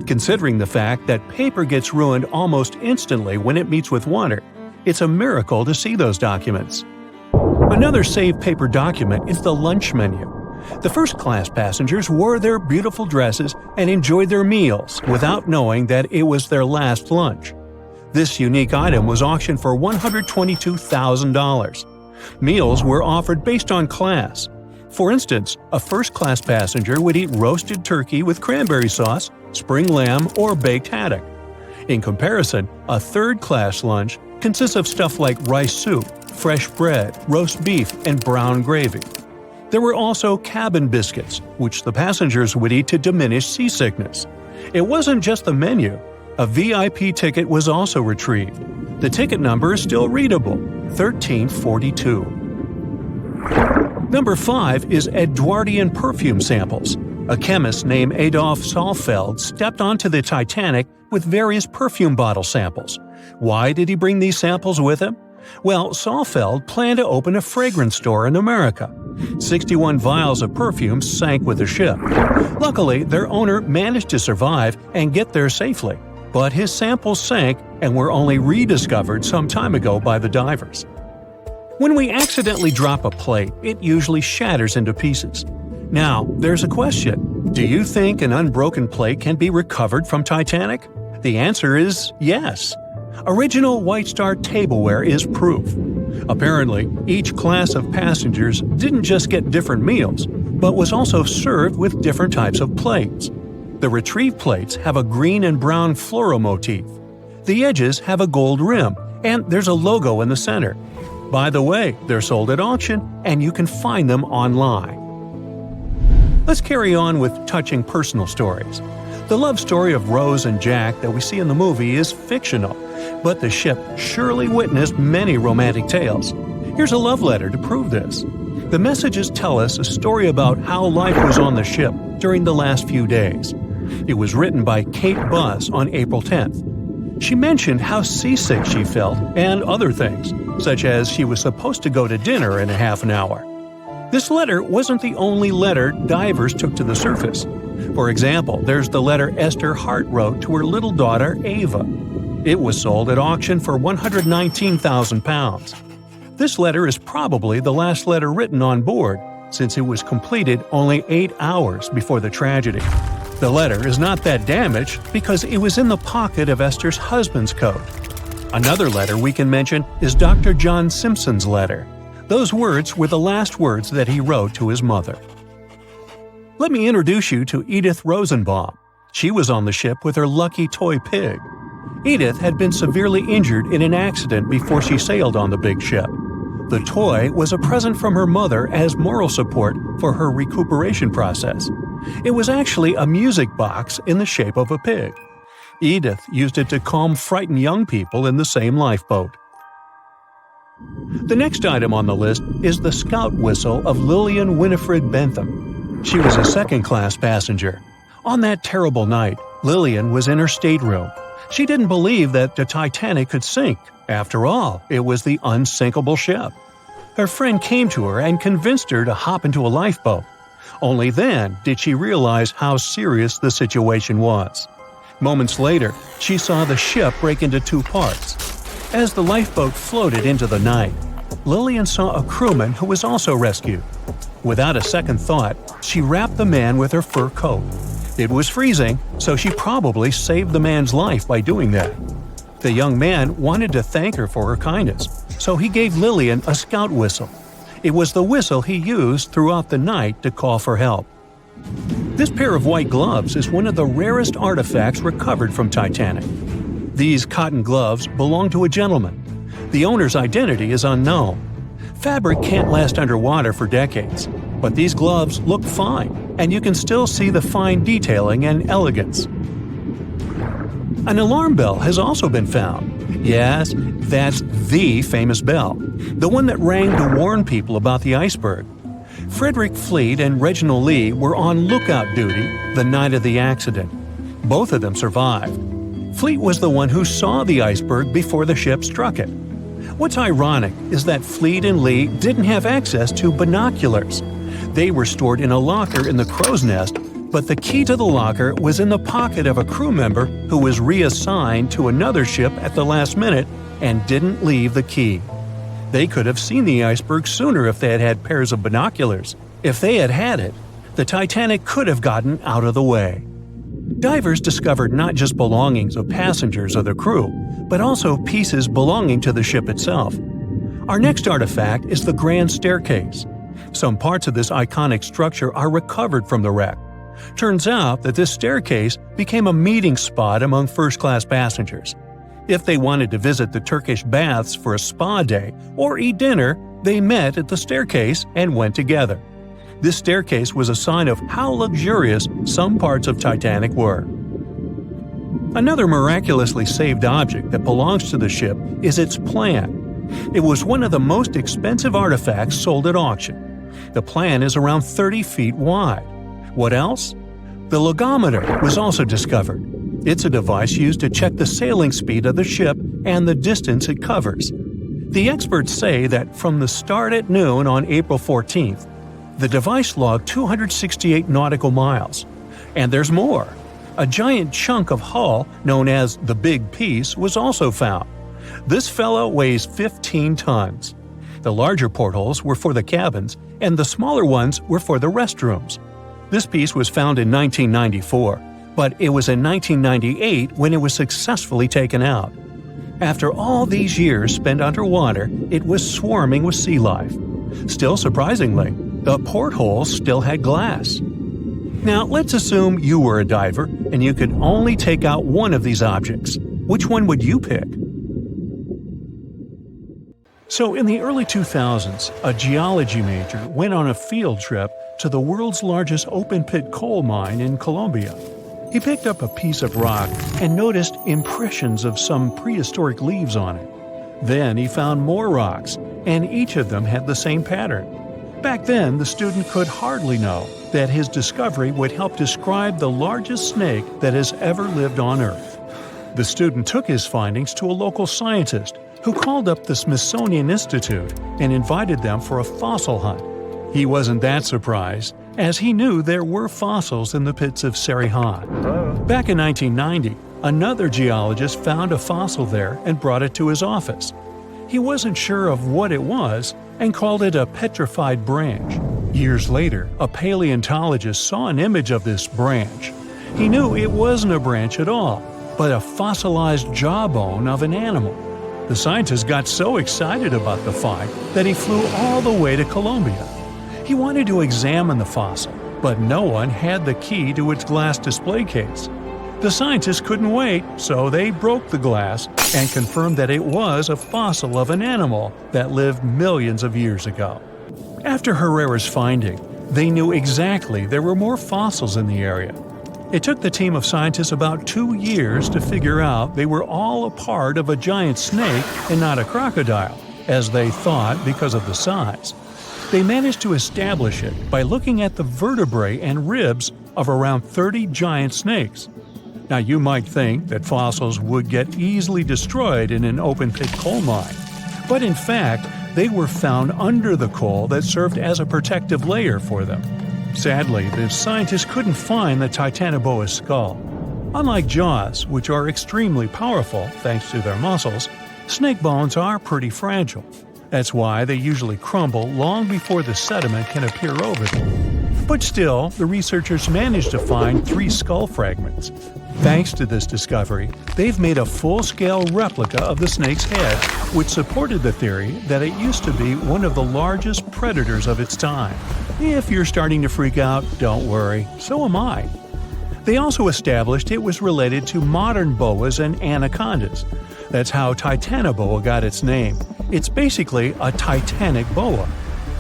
Considering the fact that paper gets ruined almost instantly when it meets with water, it's a miracle to see those documents. Another saved paper document is the lunch menu. The first-class passengers wore their beautiful dresses and enjoyed their meals without knowing that it was their last lunch. This unique item was auctioned for $122,000. Meals were offered based on class. For instance, a first-class passenger would eat roasted turkey with cranberry sauce, spring lamb, or baked haddock. In comparison, a third-class lunch consists of stuff like rice soup, fresh bread, roast beef, and brown gravy. There were also cabin biscuits, which the passengers would eat to diminish seasickness. It wasn't just the menu. A VIP ticket was also retrieved. The ticket number is still readable, 1342. Number 5 is Edwardian perfume samples. A chemist named Adolf Saalfeld stepped onto the Titanic with various perfume bottle samples. Why did he bring these samples with him? Well, Saalfeld planned to open a fragrance store in America. 61 vials of perfume sank with the ship. Luckily, their owner managed to survive and get there safely, but his samples sank and were only rediscovered some time ago by the divers. When we accidentally drop a plate, it usually shatters into pieces. Now, there's a question. Do you think an unbroken plate can be recovered from Titanic? The answer is yes. Original White Star tableware is proof. Apparently, each class of passengers didn't just get different meals, but was also served with different types of plates. The retrieved plates have a green and brown floral motif. The edges have a gold rim, and there's a logo in the center. By the way, they're sold at auction, and you can find them online. Let's carry on with touching personal stories. The love story of Rose and Jack that we see in the movie is fictional, but the ship surely witnessed many romantic tales. Here's a love letter to prove this. The messages tell us a story about how life was on the ship during the last few days. It was written by Kate Buss on April 10th. She mentioned how seasick she felt and other things, such as she was supposed to go to dinner in a half an hour. This letter wasn't the only letter divers took to the surface. For example, there's the letter Esther Hart wrote to her little daughter Ava. It was sold at auction for £119,000. This letter is probably the last letter written on board, since it was completed only 8 hours before the tragedy. The letter is not that damaged because it was in the pocket of Esther's husband's coat. Another letter we can mention is Dr. John Simpson's letter. Those words were the last words that he wrote to his mother. Let me introduce you to Edith Rosenbaum. She was on the ship with her lucky toy pig. Edith had been severely injured in an accident before she sailed on the big ship. The toy was a present from her mother as moral support for her recuperation process. It was actually a music box in the shape of a pig. Edith used it to calm frightened young people in the same lifeboat. The next item on the list is the scout whistle of Lillian Winifred Bentham. She was a second-class passenger. On that terrible night, Lillian was in her stateroom. She didn't believe that the Titanic could sink. After all, it was the unsinkable ship. Her friend came to her and convinced her to hop into a lifeboat. Only then did she realize how serious the situation was. Moments later, she saw the ship break into 2 parts. As the lifeboat floated into the night, Lillian saw a crewman who was also rescued. Without a second thought, she wrapped the man with her fur coat. It was freezing, so she probably saved the man's life by doing that. The young man wanted to thank her for her kindness, so he gave Lillian a scout whistle. It was the whistle he used throughout the night to call for help. This pair of white gloves is one of the rarest artifacts recovered from Titanic. These cotton gloves belong to a gentleman. The owner's identity is unknown. Fabric can't last underwater for decades, but these gloves look fine, and you can still see the fine detailing and elegance. An alarm bell has also been found. Yes, that's the famous bell, the one that rang to warn people about the iceberg. Frederick Fleet and Reginald Lee were on lookout duty the night of the accident. Both of them survived. Fleet was the one who saw the iceberg before the ship struck it. What's ironic is that Fleet and Lee didn't have access to binoculars. They were stored in a locker in the crow's nest, but the key to the locker was in the pocket of a crew member who was reassigned to another ship at the last minute and didn't leave the key. They could have seen the iceberg sooner if they had had pairs of binoculars. If they had had it, the Titanic could have gotten out of the way. Divers discovered not just belongings of passengers or the crew, but also pieces belonging to the ship itself. Our next artifact is the Grand Staircase. Some parts of this iconic structure are recovered from the wreck. Turns out that this staircase became a meeting spot among first-class passengers. If they wanted to visit the Turkish baths for a spa day or eat dinner, they met at the staircase and went together. This staircase was a sign of how luxurious some parts of Titanic were. Another miraculously saved object that belongs to the ship is its plan. It was one of the most expensive artifacts sold at auction. The plan is around 30 feet wide. What else? The logometer was also discovered. It's a device used to check the sailing speed of the ship and the distance it covers. The experts say that from the start at noon on April 14th, the device logged 268 nautical miles. And there's more. A giant chunk of hull, known as the Big Piece, was also found. This fellow weighs 15 tons. The larger portholes were for the cabins, and the smaller ones were for the restrooms. This piece was found in 1994, but it was in 1998 when it was successfully taken out. After all these years spent underwater, it was swarming with sea life. Still surprisingly, the portholes still had glass. Now, let's assume you were a diver and you could only take out one of these objects. Which one would you pick? So, in the early 2000s, a geology major went on a field trip to the world's largest open-pit coal mine in Colombia. He picked up a piece of rock and noticed impressions of some prehistoric leaves on it. Then he found more rocks, and each of them had the same pattern. Back then, the student could hardly know that his discovery would help describe the largest snake that has ever lived on Earth. The student took his findings to a local scientist who called up the Smithsonian Institute and invited them for a fossil hunt. He wasn't that surprised, as he knew there were fossils in the pits of Sarihan. Back in 1990, another geologist found a fossil there and brought it to his office. He wasn't sure of what it was and called it a petrified branch. Years later, a paleontologist saw an image of this branch. He knew it wasn't a branch at all, but a fossilized jawbone of an animal. The scientist got so excited about the find that he flew all the way to Colombia. He wanted to examine the fossil, but no one had the key to its glass display case. The scientists couldn't wait, so they broke the glass and confirmed that it was a fossil of an animal that lived millions of years ago. After Herrera's finding, they knew exactly there were more fossils in the area. It took the team of scientists about 2 years to figure out they were all a part of a giant snake and not a crocodile, as they thought because of the size. They managed to establish it by looking at the vertebrae and ribs of around 30 giant snakes. Now, you might think that fossils would get easily destroyed in an open-pit coal mine, but in fact, they were found under the coal that served as a protective layer for them. Sadly, the scientists couldn't find the Titanoboa's skull. Unlike jaws, which are extremely powerful thanks to their muscles, snake bones are pretty fragile. That's why they usually crumble long before the sediment can appear over them. But still, the researchers managed to find 3 skull fragments. Thanks to this discovery, they've made a full-scale replica of the snake's head, which supported the theory that it used to be one of the largest predators of its time. If you're starting to freak out, don't worry, so am I. They also established it was related to modern boas and anacondas. That's how Titanoboa got its name. It's basically a titanic boa.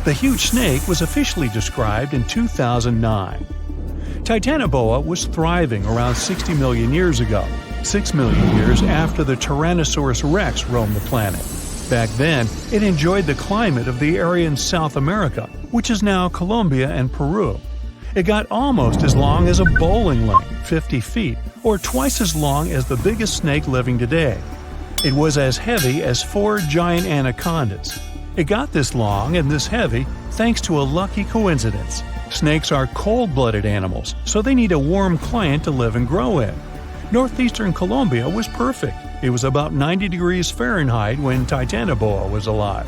The huge snake was officially described in 2009. Titanoboa was thriving around 60 million years ago, 6 million years after the Tyrannosaurus rex roamed the planet. Back then, it enjoyed the climate of the area in South America, which is now Colombia and Peru. It got almost as long as a bowling lane, 50 feet, or twice as long as the biggest snake living today. It was as heavy as 4 giant anacondas. It got this long and this heavy thanks to a lucky coincidence. Snakes are cold-blooded animals, so they need a warm climate to live and grow in. Northeastern Colombia was perfect. It was about 90 degrees Fahrenheit when Titanoboa was alive.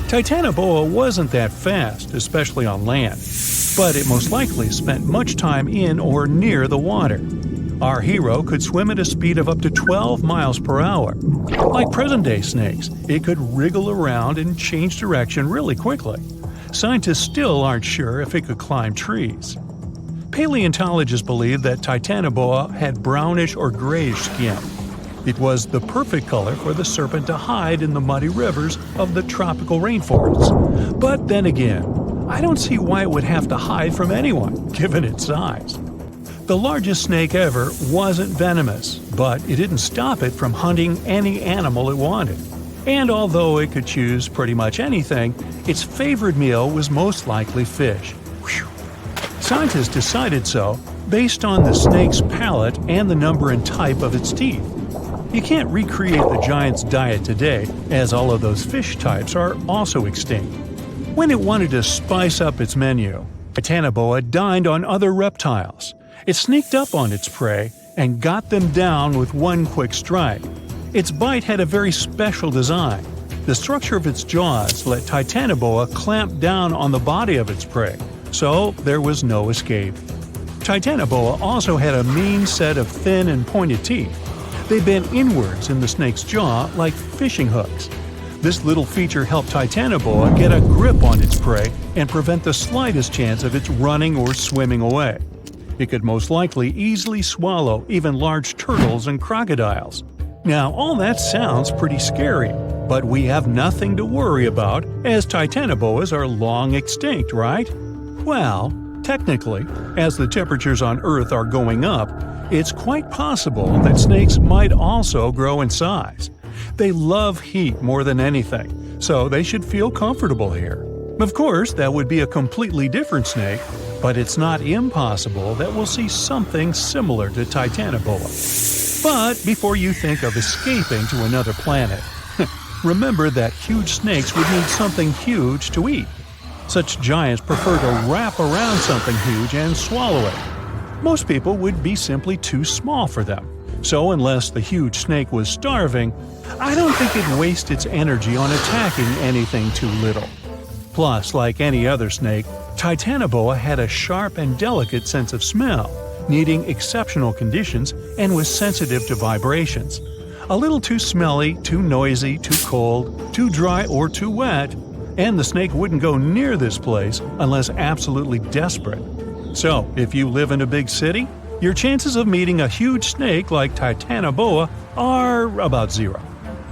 Titanoboa wasn't that fast, especially on land, but it most likely spent much time in or near the water. Our hero could swim at a speed of up to 12 miles per hour. Like present-day snakes, it could wriggle around and change direction really quickly. Scientists still aren't sure if it could climb trees. Paleontologists believe that Titanoboa had brownish or grayish skin. It was the perfect color for the serpent to hide in the muddy rivers of the tropical rainforests. But then again, I don't see why it would have to hide from anyone, given its size. The largest snake ever wasn't venomous, but it didn't stop it from hunting any animal it wanted. And although it could choose pretty much anything, its favorite meal was most likely fish. Whew. Scientists decided so based on the snake's palate and the number and type of its teeth. You can't recreate the giant's diet today, as all of those fish types are also extinct. When it wanted to spice up its menu, Titanoboa dined on other reptiles. It sneaked up on its prey and got them down with one quick strike. Its bite had a very special design. The structure of its jaws let Titanoboa clamp down on the body of its prey, so there was no escape. Titanoboa also had a mean set of thin and pointed teeth. They bent inwards in the snake's jaw like fishing hooks. This little feature helped Titanoboa get a grip on its prey and prevent the slightest chance of its running or swimming away. It could most likely easily swallow even large turtles and crocodiles. Now, all that sounds pretty scary, but we have nothing to worry about as Titanoboas are long extinct, right? Well, technically, as the temperatures on Earth are going up, it's quite possible that snakes might also grow in size. They love heat more than anything, so they should feel comfortable here. Of course, that would be a completely different snake, but it's not impossible that we'll see something similar to Titanoboa. But before you think of escaping to another planet, remember that huge snakes would need something huge to eat. Such giants prefer to wrap around something huge and swallow it. Most people would be simply too small for them. So unless the huge snake was starving, I don't think it'd waste its energy on attacking anything too little. Plus, like any other snake, Titanoboa had a sharp and delicate sense of smell, needing exceptional conditions and was sensitive to vibrations. A little too smelly, too noisy, too cold, too dry, or too wet, and the snake wouldn't go near this place unless absolutely desperate. So, if you live in a big city, your chances of meeting a huge snake like Titanoboa are about zero.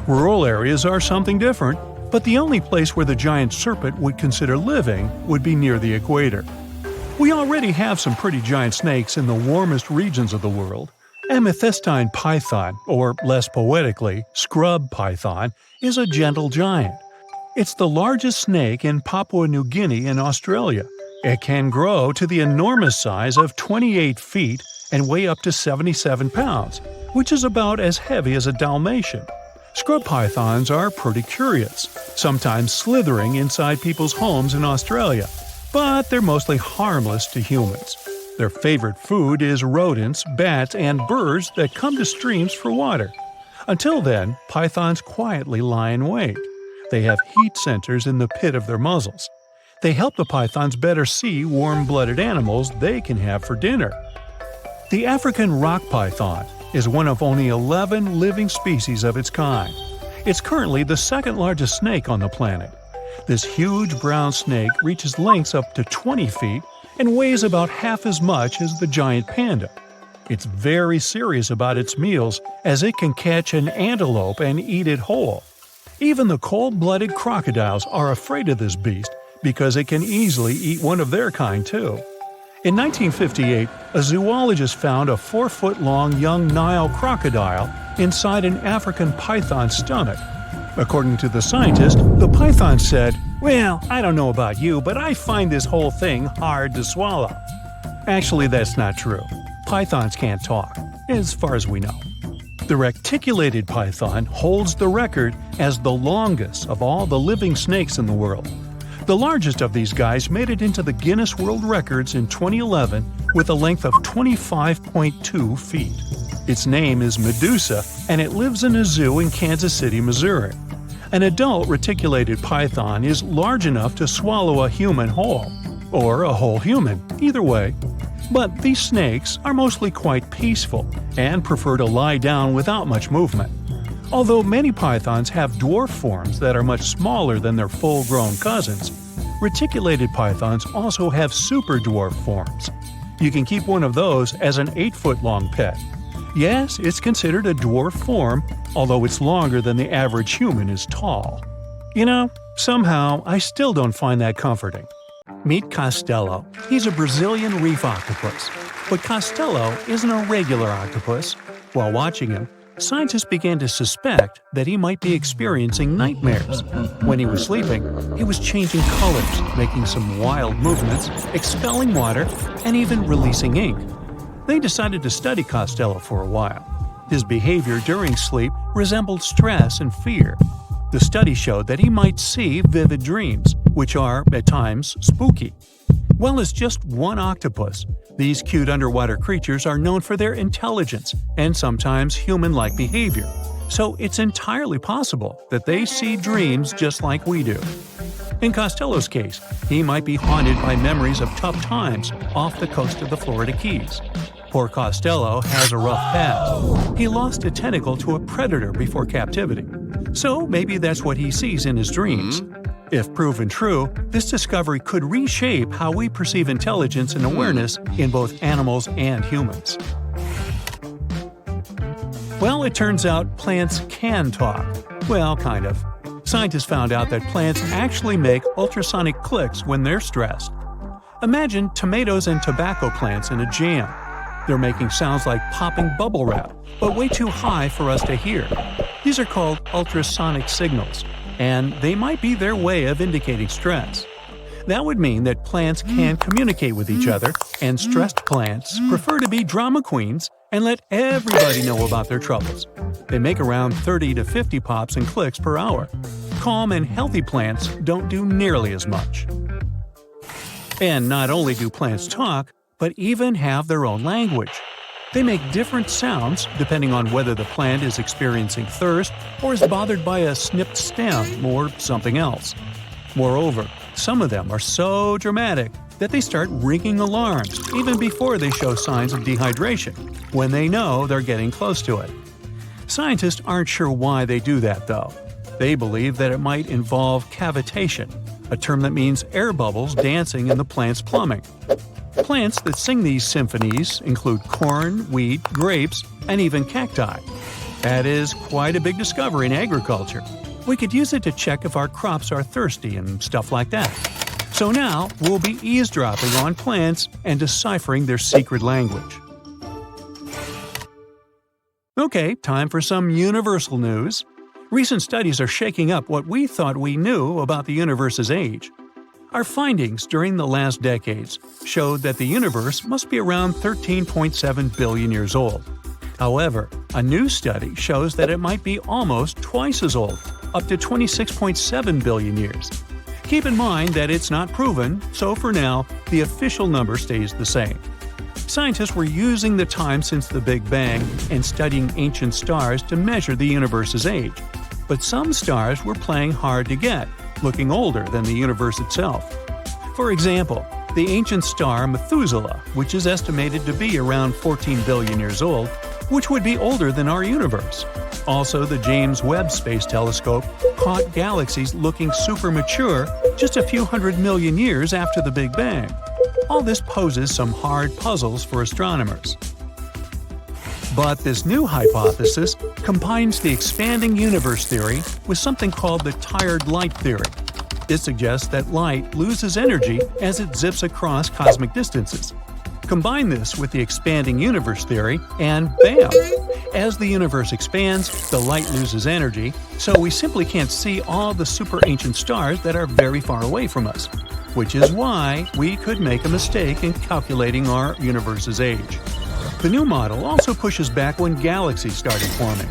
Rural areas are something different, but the only place where the giant serpent would consider living would be near the equator. We already have some pretty giant snakes in the warmest regions of the world. Amethystine python, or less poetically, scrub python, is a gentle giant. It's the largest snake in Papua New Guinea and Australia. It can grow to the enormous size of 28 feet and weigh up to 77 pounds, which is about as heavy as a Dalmatian. Scrub pythons are pretty curious, sometimes slithering inside people's homes in Australia, but they're mostly harmless to humans. Their favorite food is rodents, bats, and birds that come to streams for water. Until then, pythons quietly lie in wait. They have heat sensors in the pit of their muzzles. They help the pythons better see warm-blooded animals they can have for dinner. The African rock python is one of only 11 living species of its kind. It's currently the second largest snake on the planet. This huge brown snake reaches lengths up to 20 feet and weighs about half as much as the giant panda. It's very serious about its meals, as it can catch an antelope and eat it whole. Even the cold-blooded crocodiles are afraid of this beast because it can easily eat one of their kind too. In 1958, a zoologist found a 4-foot-long young Nile crocodile inside an African python's stomach. According to the scientist, the python said, "Well, I don't know about you, but I find this whole thing hard to swallow." Actually, that's not true. Pythons can't talk, as far as we know. The reticulated python holds the record as the longest of all the living snakes in the world. The largest of these guys made it into the Guinness World Records in 2011 with a length of 25.2 feet. Its name is Medusa, and it lives in a zoo in Kansas City, Missouri. An adult reticulated python is large enough to swallow a human whole, or a whole human, either way. But these snakes are mostly quite peaceful and prefer to lie down without much movement. Although many pythons have dwarf forms that are much smaller than their full-grown cousins, reticulated pythons also have super dwarf forms. You can keep one of those as an 8-foot-long pet. Yes, it's considered a dwarf form, although it's longer than the average human is tall. You know, somehow I still don't find that comforting. Meet Costello. He's a Brazilian reef octopus. But Costello isn't a regular octopus. While watching him, scientists began to suspect that he might be experiencing nightmares. When he was sleeping, he was changing colors, making some wild movements, expelling water, and even releasing ink. They decided to study Costello for a while. His behavior during sleep resembled stress and fear. The study showed that he might see vivid dreams, which are, at times, spooky. Well, as just one octopus, these cute underwater creatures are known for their intelligence and sometimes human-like behavior, so it's entirely possible that they see dreams just like we do. In Costello's case, he might be haunted by memories of tough times off the coast of the Florida Keys. Poor Costello has a rough past. He lost a tentacle to a predator before captivity, so maybe that's what he sees in his dreams. If proven true, this discovery could reshape how we perceive intelligence and awareness in both animals and humans. Well, it turns out plants can talk. Well, kind of. Scientists found out that plants actually make ultrasonic clicks when they're stressed. Imagine tomatoes and tobacco plants in a jam. They're making sounds like popping bubble wrap, but way too high for us to hear. These are called ultrasonic signals, and they might be their way of indicating stress. That would mean that plants can communicate with each other, and stressed plants prefer to be drama queens and let everybody know about their troubles. They make around 30 to 50 pops and clicks per hour. Calm and healthy plants don't do nearly as much. And not only do plants talk, but even have their own language. They make different sounds depending on whether the plant is experiencing thirst or is bothered by a snipped stem or something else. Moreover, some of them are so dramatic that they start ringing alarms even before they show signs of dehydration, when they know they're getting close to it. Scientists aren't sure why they do that, though. They believe that it might involve cavitation, a term that means air bubbles dancing in the plant's plumbing. Plants that sing these symphonies include corn, wheat, grapes, and even cacti. That is quite a big discovery in agriculture. We could use it to check if our crops are thirsty and stuff like that. So now we'll be eavesdropping on plants and deciphering their secret language. Okay, time for some universal news. Recent studies are shaking up what we thought we knew about the universe's age. Our findings during the last decades showed that the universe must be around 13.7 billion years old. However, a new study shows that it might be almost twice as old, up to 26.7 billion years. Keep in mind that it's not proven, so for now, the official number stays the same. Scientists were using the time since the Big Bang and studying ancient stars to measure the universe's age. But some stars were playing hard to get, looking older than the universe itself. For example, the ancient star Methuselah, which is estimated to be around 14 billion years old, which would be older than our universe. Also, the James Webb Space Telescope caught galaxies looking super mature just a few hundred million years after the Big Bang. All this poses some hard puzzles for astronomers. But this new hypothesis combines the expanding universe theory with something called the tired light theory. It suggests that light loses energy as it zips across cosmic distances. Combine this with the expanding universe theory, and bam! As the universe expands, the light loses energy, so we simply can't see all the super ancient stars that are very far away from us, which is why we could make a mistake in calculating our universe's age. The new model also pushes back when galaxies started forming.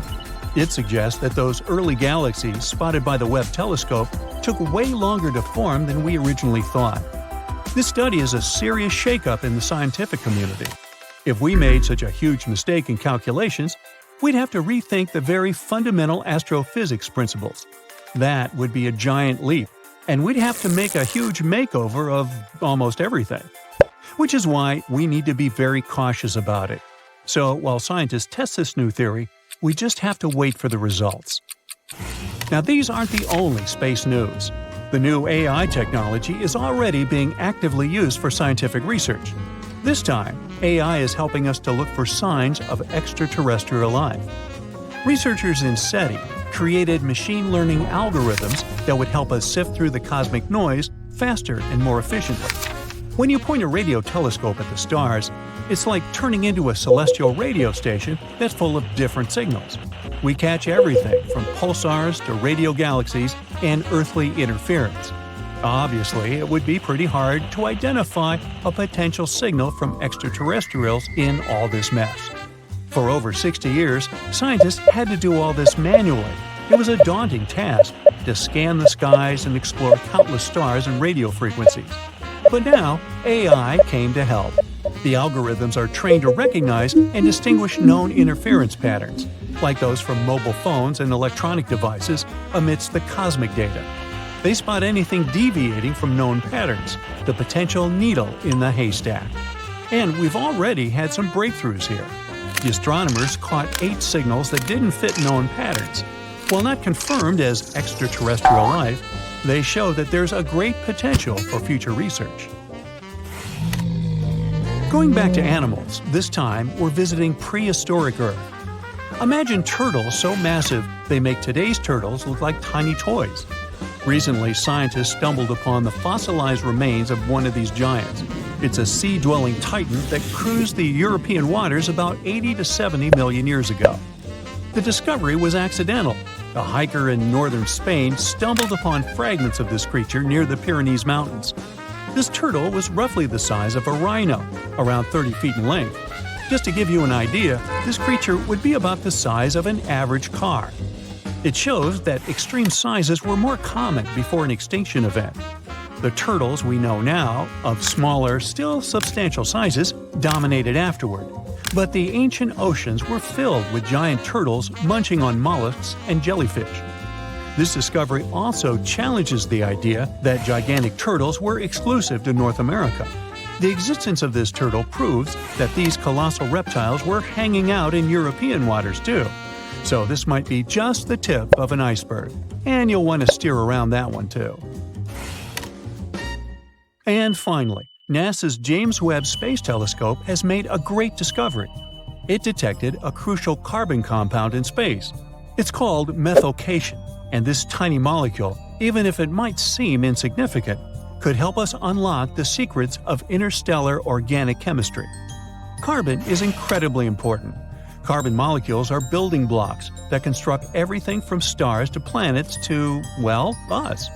It suggests that those early galaxies spotted by the Webb telescope took way longer to form than we originally thought. This study is a serious shakeup in the scientific community. If we made such a huge mistake in calculations, we'd have to rethink the very fundamental astrophysics principles. That would be a giant leap, and we'd have to make a huge makeover of almost everything. Which is why we need to be very cautious about it. So while scientists test this new theory, we just have to wait for the results. Now, these aren't the only space news. The new AI technology is already being actively used for scientific research. This time, AI is helping us to look for signs of extraterrestrial life. Researchers in SETI created machine learning algorithms that would help us sift through the cosmic noise faster and more efficiently. When you point a radio telescope at the stars, It's like turning into a celestial radio station that's full of different signals. We catch everything from pulsars to radio galaxies and earthly interference. Obviously, it would be pretty hard to identify a potential signal from extraterrestrials in all this mess. For over 60 years, scientists had to do all this manually. It was a daunting task to scan the skies and explore countless stars and radio frequencies. But now, AI came to help. The algorithms are trained to recognize and distinguish known interference patterns, like those from mobile phones and electronic devices amidst the cosmic data. They spot anything deviating from known patterns, the potential needle in the haystack. And we've already had some breakthroughs here. The astronomers caught 8 signals that didn't fit known patterns. While not confirmed as extraterrestrial life, they show that there's a great potential for future research. Going back to animals, this time we're visiting prehistoric Earth. Imagine turtles so massive they make today's turtles look like tiny toys. Recently, scientists stumbled upon the fossilized remains of one of these giants. It's a sea-dwelling titan that cruised the European waters about 80 to 70 million years ago. The discovery was accidental. A hiker in northern Spain stumbled upon fragments of this creature near the Pyrenees Mountains. This turtle was roughly the size of a rhino, around 30 feet in length. Just to give you an idea, this creature would be about the size of an average car. It shows that extreme sizes were more common before an extinction event. The turtles we know now, of smaller, still substantial sizes, dominated afterward. But the ancient oceans were filled with giant turtles munching on mollusks and jellyfish. This discovery also challenges the idea that gigantic turtles were exclusive to North America. The existence of this turtle proves that these colossal reptiles were hanging out in European waters too. So this might be just the tip of an iceberg, and you'll want to steer around that one too. And finally, NASA's James Webb Space Telescope has made a great discovery. It detected a crucial carbon compound in space. It's called methylcation, and this tiny molecule, even if it might seem insignificant, could help us unlock the secrets of interstellar organic chemistry. Carbon is incredibly important. Carbon molecules are building blocks that construct everything from stars to planets to, well, us.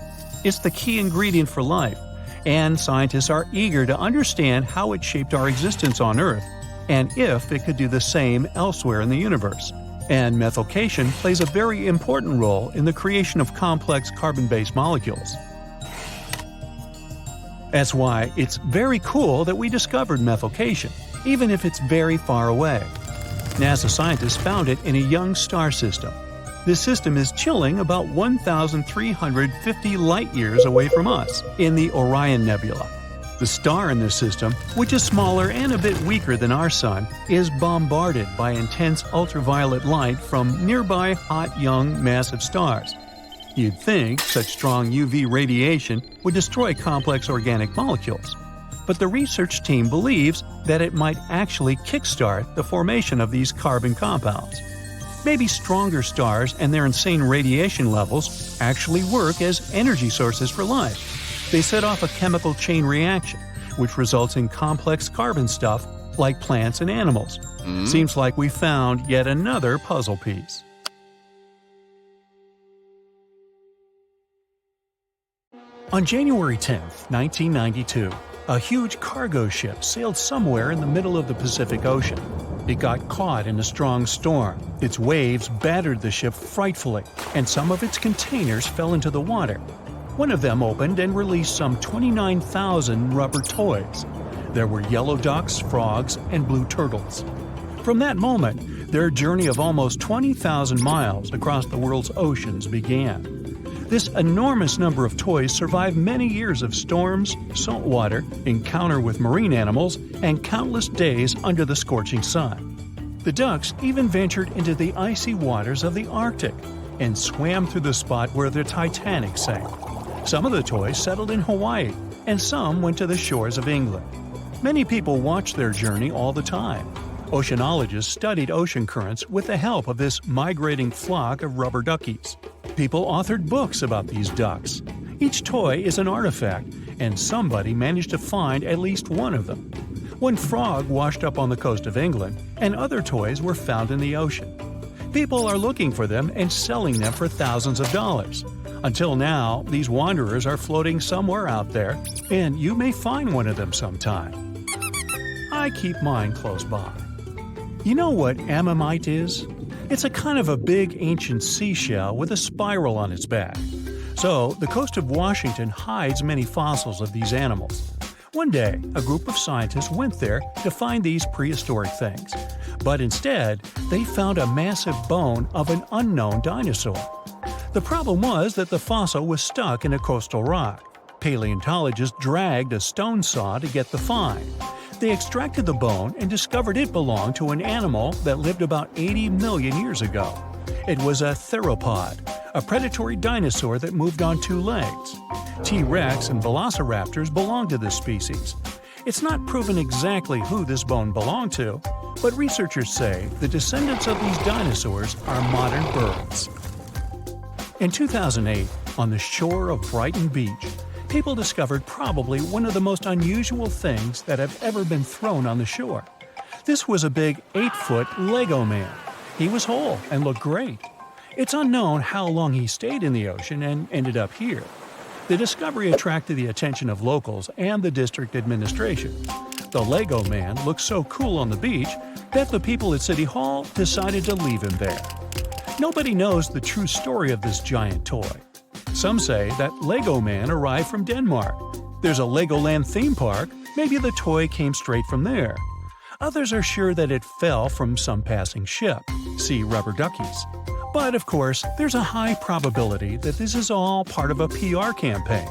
It's the key ingredient for life, and scientists are eager to understand how it shaped our existence on Earth, and if it could do the same elsewhere in the universe. And methylcation plays a very important role in the creation of complex carbon-based molecules. That's why it's very cool that we discovered methylcation, even if it's very far away. NASA scientists found it in a young star system. This system is chilling about 1,350 light-years away from us, in the Orion Nebula. The star in this system, which is smaller and a bit weaker than our Sun, is bombarded by intense ultraviolet light from nearby hot, young, massive stars. You'd think such strong UV radiation would destroy complex organic molecules. But the research team believes that it might actually kickstart the formation of these carbon compounds. Maybe stronger stars and their insane radiation levels actually work as energy sources for life. They set off a chemical chain reaction, which results in complex carbon stuff like plants and animals. Seems like we found yet another puzzle piece. On January 10, 1992, a huge cargo ship sailed somewhere in the middle of the Pacific Ocean. It got caught in a strong storm. Its waves battered the ship frightfully, and some of its containers fell into the water. One of them opened and released some 29,000 rubber toys. There were yellow ducks, frogs, and blue turtles. From that moment, their journey of almost 20,000 miles across the world's oceans began. This enormous number of toys survived many years of storms, salt water, encounter with marine animals, and countless days under the scorching sun. The ducks even ventured into the icy waters of the Arctic and swam through the spot where the Titanic sank. Some of the toys settled in Hawaii, and some went to the shores of England. Many people watched their journey all the time. Oceanologists studied ocean currents with the help of this migrating flock of rubber duckies. People authored books about these ducks. Each toy is an artifact, and somebody managed to find at least one of them. One frog washed up on the coast of England, and other toys were found in the ocean. People are looking for them and selling them for thousands of dollars. Until now, these wanderers are floating somewhere out there, and you may find one of them sometime. I keep mine close by. You know what ammonite is? It's a kind of a big ancient seashell with a spiral on its back. So, the coast of Washington hides many fossils of these animals. One day, a group of scientists went there to find these prehistoric things. But instead, they found a massive bone of an unknown dinosaur. The problem was that the fossil was stuck in a coastal rock. Paleontologists dragged a stone saw to get the find. They extracted the bone and discovered it belonged to an animal that lived about 80 million years ago. It was a theropod, a predatory dinosaur that moved on two legs. T-Rex and velociraptors belonged to this species. It's not proven exactly who this bone belonged to, but researchers say the descendants of these dinosaurs are modern birds. In 2008, on the shore of Brighton Beach, people discovered probably one of the most unusual things that have ever been thrown on the shore. This was a big 8-foot Lego man. He was whole and looked great. It's unknown how long he stayed in the ocean and ended up here. The discovery attracted the attention of locals and the district administration. The Lego man looked so cool on the beach that the people at City Hall decided to leave him there. Nobody knows the true story of this giant toy. Some say that Lego Man arrived from Denmark. There's a Legoland theme park, maybe the toy came straight from there. Others are sure that it fell from some passing ship, see rubber duckies. But of course, there's a high probability that this is all part of a PR campaign.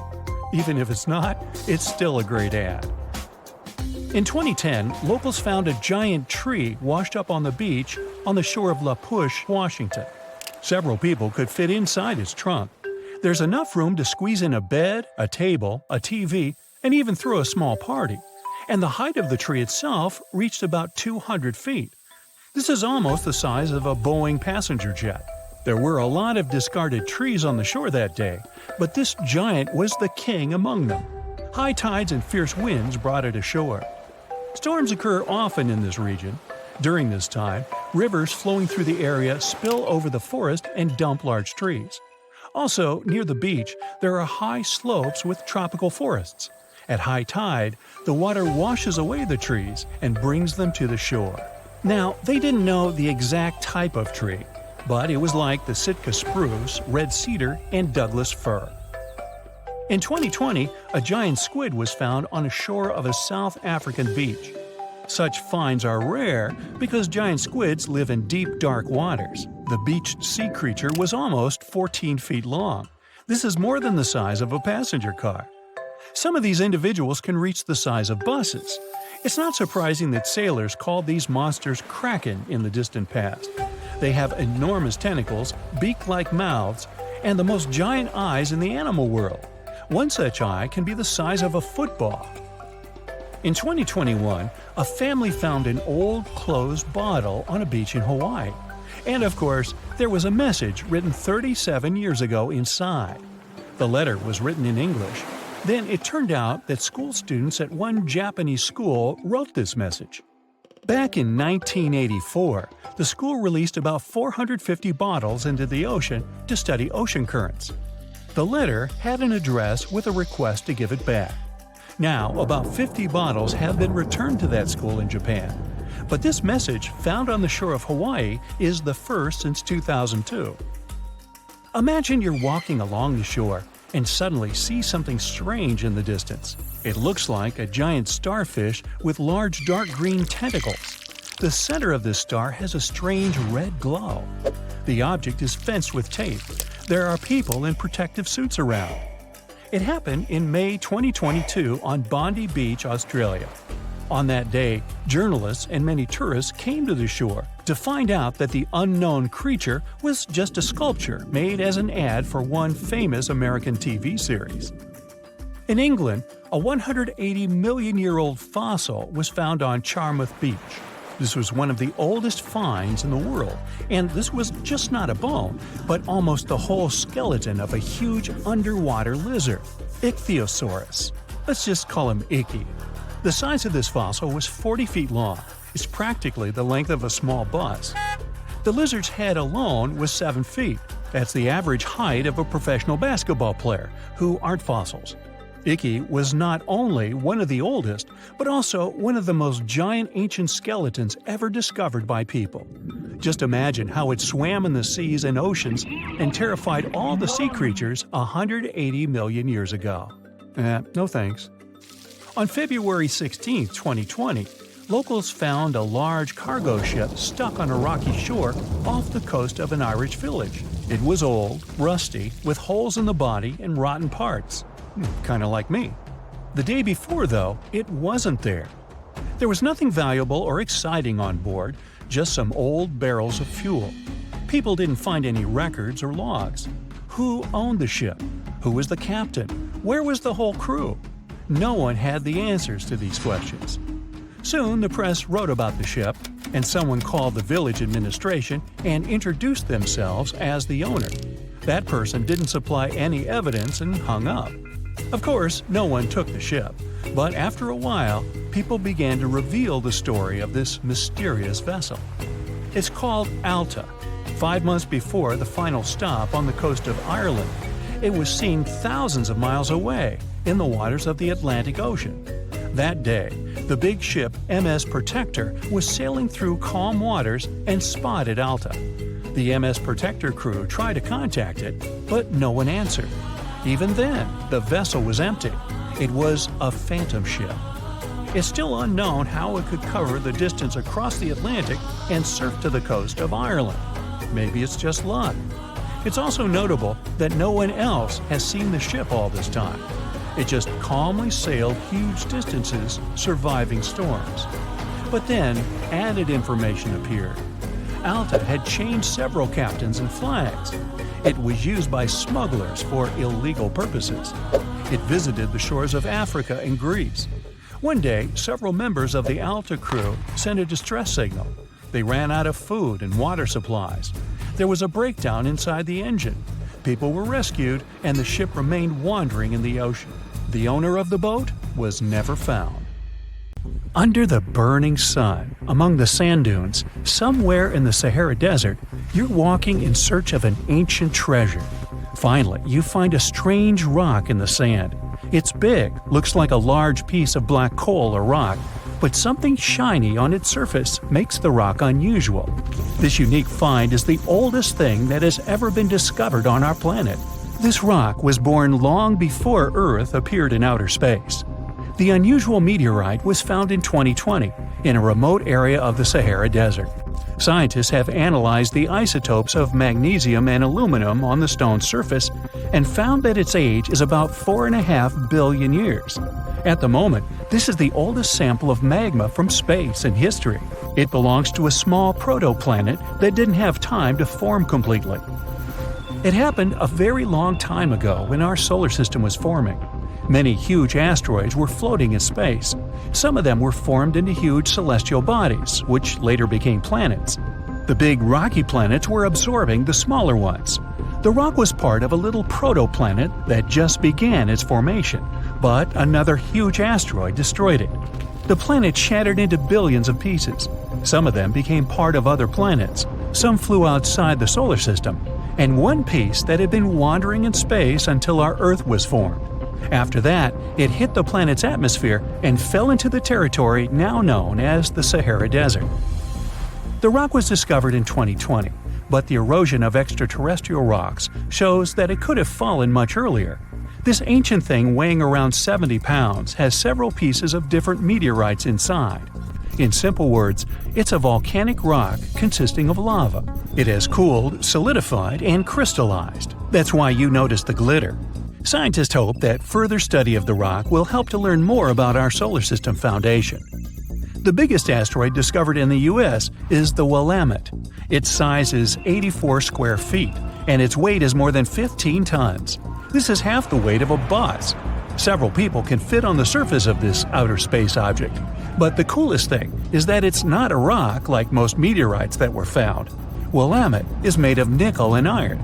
Even if it's not, it's still a great ad. In 2010, locals found a giant tree washed up on the beach on the shore of La Push, Washington. Several people could fit inside its trunk. There's enough room to squeeze in a bed, a table, a TV, and even throw a small party. And the height of the tree itself reached about 200 feet. This is almost the size of a Boeing passenger jet. There were a lot of discarded trees on the shore that day, but this giant was the king among them. High tides and fierce winds brought it ashore. Storms occur often in this region. During this time, rivers flowing through the area spill over the forest and dump large trees. Also, near the beach, there are high slopes with tropical forests. At high tide, the water washes away the trees and brings them to the shore. Now, they didn't know the exact type of tree, but it was like the Sitka spruce, red cedar, and Douglas fir. In 2020, a giant squid was found on a shore of a South African beach. Such finds are rare because giant squids live in deep, dark waters. The beached sea creature was almost 14 feet long. This is more than the size of a passenger car. Some of these individuals can reach the size of buses. It's not surprising that sailors called these monsters kraken in the distant past. They have enormous tentacles, beak-like mouths, and the most giant eyes in the animal world. One such eye can be the size of a football. In 2021, a family found an old closed bottle on a beach in Hawaii. And of course, there was a message written 37 years ago inside. The letter was written in English. Then it turned out that school students at one Japanese school wrote this message. Back in 1984, the school released about 450 bottles into the ocean to study ocean currents. The letter had an address with a request to give it back. Now, about 50 bottles have been returned to that school in Japan. But this message, found on the shore of Hawaii, is the first since 2002. Imagine you're walking along the shore and suddenly see something strange in the distance. It looks like a giant starfish with large dark green tentacles. The center of this star has a strange red glow. The object is fenced with tape. There are people in protective suits around. It happened in May 2022 on Bondi Beach, Australia. On that day, journalists and many tourists came to the shore to find out that the unknown creature was just a sculpture made as an ad for one famous American TV series. In England, a 180-million-year-old fossil was found on Charmouth Beach. This was one of the oldest finds in the world, and this was just not a bone, but almost the whole skeleton of a huge underwater lizard, Ichthyosaurus. Let's just call him Icky. The size of this fossil was 40 feet long. It's practically the length of a small bus. The lizard's head alone was 7 feet. That's the average height of a professional basketball player, who aren't fossils. Icky was not only one of the oldest, but also one of the most giant ancient skeletons ever discovered by people. Just imagine how it swam in the seas and oceans and terrified all the sea creatures 180 million years ago. No thanks. On February 16, 2020, locals found a large cargo ship stuck on a rocky shore off the coast of an Irish village. It was old, rusty, with holes in the body and rotten parts. Kinda like me. The day before, though, it wasn't there. There was nothing valuable or exciting on board, just some old barrels of fuel. People didn't find any records or logs. Who owned the ship? Who was the captain? Where was the whole crew? No one had the answers to these questions. Soon, the press wrote about the ship, and someone called the village administration and introduced themselves as the owner. That person didn't supply any evidence and hung up. Of course, no one took the ship, but after a while, people began to reveal the story of this mysterious vessel. It's called Alta. 5 months before the final stop on the coast of Ireland, it was seen thousands of miles away in the waters of the Atlantic Ocean. That day, the big ship MS Protector was sailing through calm waters and spotted Alta. The MS Protector crew tried to contact it, but no one answered. Even then, the vessel was empty. It was a phantom ship. It's still unknown how it could cover the distance across the Atlantic and surf to the coast of Ireland. Maybe it's just luck. It's also notable that no one else has seen the ship all this time. It just calmly sailed huge distances, surviving storms. But then, added information appeared. Alta had changed several captains and flags. It was used by smugglers for illegal purposes. It visited the shores of Africa and Greece. One day, several members of the Alta crew sent a distress signal. They ran out of food and water supplies. There was a breakdown inside the engine. People were rescued, and the ship remained wandering in the ocean. The owner of the boat was never found. Under the burning sun, among the sand dunes, somewhere in the Sahara Desert, you're walking in search of an ancient treasure. Finally, you find a strange rock in the sand. It's big, looks like a large piece of black coal or rock, but something shiny on its surface makes the rock unusual. This unique find is the oldest thing that has ever been discovered on our planet. This rock was born long before Earth appeared in outer space. The unusual meteorite was found in 2020 in a remote area of the Sahara Desert. Scientists have analyzed the isotopes of magnesium and aluminum on the stone's surface and found that its age is about 4.5 billion years. At the moment, this is the oldest sample of magma from space in history. It belongs to a small protoplanet that didn't have time to form completely. It happened a very long time ago when our solar system was forming. Many huge asteroids were floating in space. Some of them were formed into huge celestial bodies, which later became planets. The big rocky planets were absorbing the smaller ones. The rock was part of a little protoplanet that just began its formation, but another huge asteroid destroyed it. The planet shattered into billions of pieces. Some of them became part of other planets. Some flew outside the solar system, and one piece that had been wandering in space until our Earth was formed. After that, it hit the planet's atmosphere and fell into the territory now known as the Sahara Desert. The rock was discovered in 2020, but the erosion of extraterrestrial rocks shows that it could have fallen much earlier. This ancient thing weighing around 70 pounds has several pieces of different meteorites inside. In simple words, it's a volcanic rock consisting of lava. It has cooled, solidified, and crystallized. That's why you notice the glitter. Scientists hope that further study of the rock will help to learn more about our solar system foundation. The biggest asteroid discovered in the U.S. is the Willamette. Its size is 84 square feet, and its weight is more than 15 tons. This is half the weight of a bus. Several people can fit on the surface of this outer space object. But the coolest thing is that it's not a rock like most meteorites that were found. Willamette is made of nickel and iron.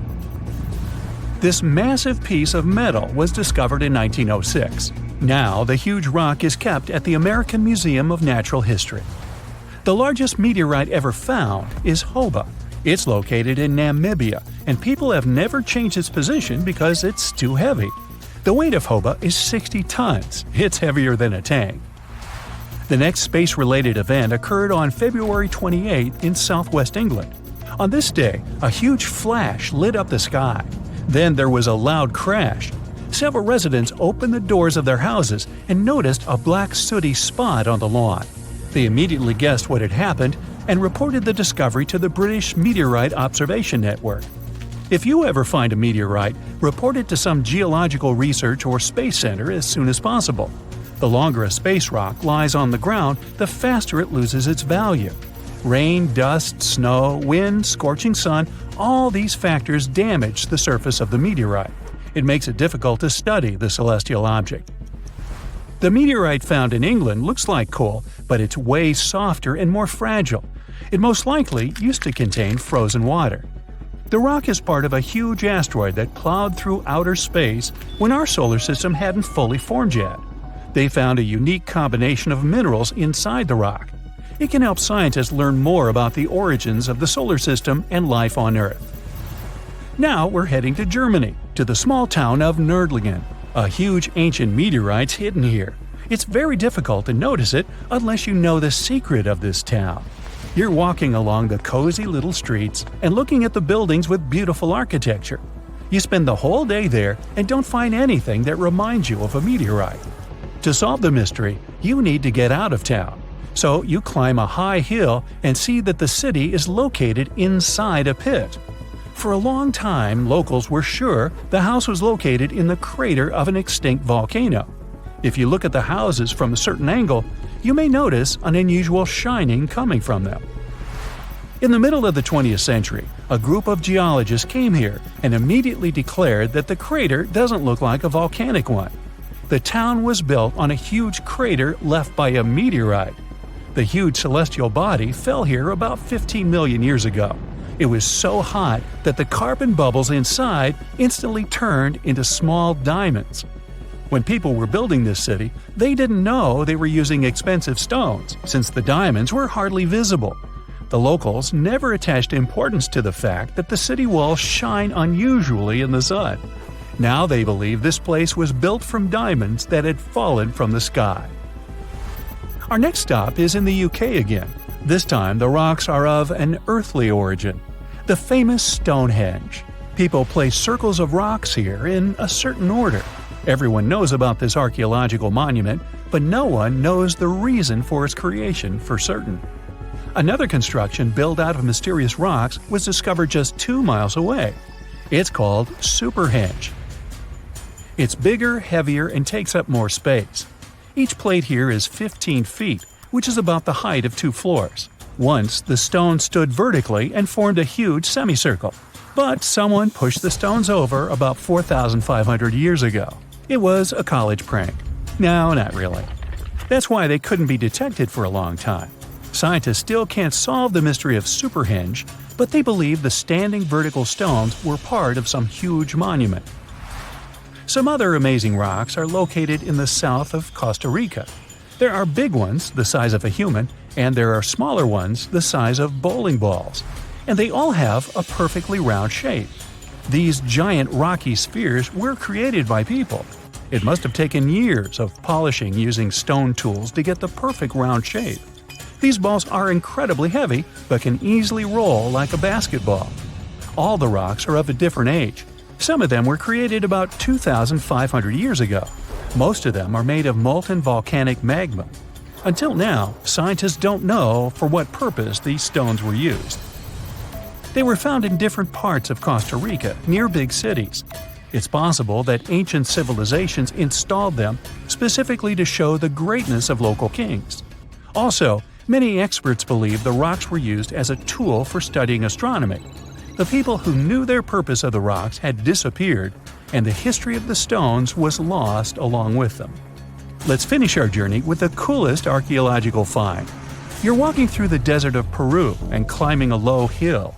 This massive piece of metal was discovered in 1906. Now, the huge rock is kept at the American Museum of Natural History. The largest meteorite ever found is Hoba. It's located in Namibia, and people have never changed its position because it's too heavy. The weight of Hoba is 60 tons. It's heavier than a tank. The next space-related event occurred on February 28 in southwest England. On this day, a huge flash lit up the sky. Then there was a loud crash. Several residents opened the doors of their houses and noticed a black sooty spot on the lawn. They immediately guessed what had happened and reported the discovery to the British Meteorite Observation Network. If you ever find a meteorite, report it to some geological research or space center as soon as possible. The longer a space rock lies on the ground, the faster it loses its value. Rain, dust, snow, wind, scorching sun, all these factors damage the surface of the meteorite. It makes it difficult to study the celestial object. The meteorite found in England looks like coal, but it's way softer and more fragile. It most likely used to contain frozen water. The rock is part of a huge asteroid that plowed through outer space when our solar system hadn't fully formed yet. They found a unique combination of minerals inside the rock. It can help scientists learn more about the origins of the solar system and life on Earth. Now we're heading to Germany, to the small town of Nördlingen. A huge ancient meteorite's hidden here. It's very difficult to notice it unless you know the secret of this town. You're walking along the cozy little streets and looking at the buildings with beautiful architecture. You spend the whole day there and don't find anything that reminds you of a meteorite. To solve the mystery, you need to get out of town. So you climb a high hill and see that the city is located inside a pit. For a long time, locals were sure the house was located in the crater of an extinct volcano. If you look at the houses from a certain angle, you may notice an unusual shining coming from them. In the middle of the 20th century, a group of geologists came here and immediately declared that the crater doesn't look like a volcanic one. The town was built on a huge crater left by a meteorite. The huge celestial body fell here about 15 million years ago. It was so hot that the carbon bubbles inside instantly turned into small diamonds. When people were building this city, they didn't know they were using expensive stones, since the diamonds were hardly visible. The locals never attached importance to the fact that the city walls shine unusually in the sun. Now they believe this place was built from diamonds that had fallen from the sky. Our next stop is in the UK again. This time the rocks are of an earthly origin. The famous Stonehenge. People place circles of rocks here in a certain order. Everyone knows about this archaeological monument, but no one knows the reason for its creation for certain. Another construction built out of mysterious rocks was discovered just 2 miles away. It's called Superhenge. It's bigger, heavier, and takes up more space. Each plate here is 15 feet, which is about the height of 2 floors. Once, the stone stood vertically and formed a huge semicircle. But someone pushed the stones over about 4,500 years ago. It was a college prank. No, not really. That's why they couldn't be detected for a long time. Scientists still can't solve the mystery of Superhenge, but they believe the standing vertical stones were part of some huge monument. Some other amazing rocks are located in the south of Costa Rica. There are big ones, the size of a human, and there are smaller ones, the size of bowling balls. And they all have a perfectly round shape. These giant rocky spheres were created by people. It must have taken years of polishing using stone tools to get the perfect round shape. These balls are incredibly heavy, but can easily roll like a basketball. All the rocks are of a different age. Some of them were created about 2,500 years ago. Most of them are made of molten volcanic magma. Until now, scientists don't know for what purpose these stones were used. They were found in different parts of Costa Rica, near big cities. It's possible that ancient civilizations installed them specifically to show the greatness of local kings. Also, many experts believe the rocks were used as a tool for studying astronomy. The people who knew their purpose of the rocks had disappeared, and the history of the stones was lost along with them. Let's finish our journey with the coolest archaeological find. You're walking through the desert of Peru and climbing a low hill.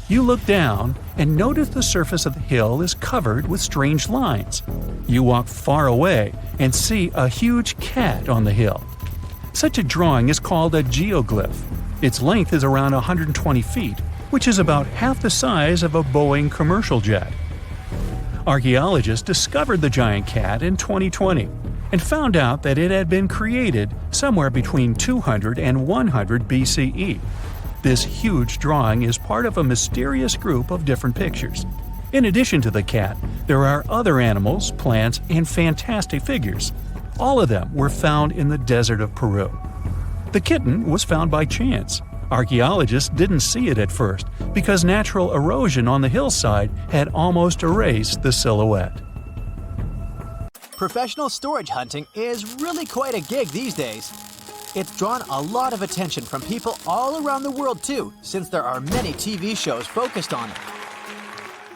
You look down and notice the surface of the hill is covered with strange lines. You walk far away and see a huge cat on the hill. Such a drawing is called a geoglyph. Its length is around 120 feet, which is about half the size of a Boeing commercial jet. Archaeologists discovered the giant cat in 2020 and found out that it had been created somewhere between 200 and 100 BCE. This huge drawing is part of a mysterious group of different pictures. In addition to the cat, there are other animals, plants, and fantastic figures. All of them were found in the desert of Peru. The kitten was found by chance. Archaeologists didn't see it at first because natural erosion on the hillside had almost erased the silhouette. Professional storage hunting is really quite a gig these days. It's drawn a lot of attention from people all around the world too, since there are many TV shows focused on it.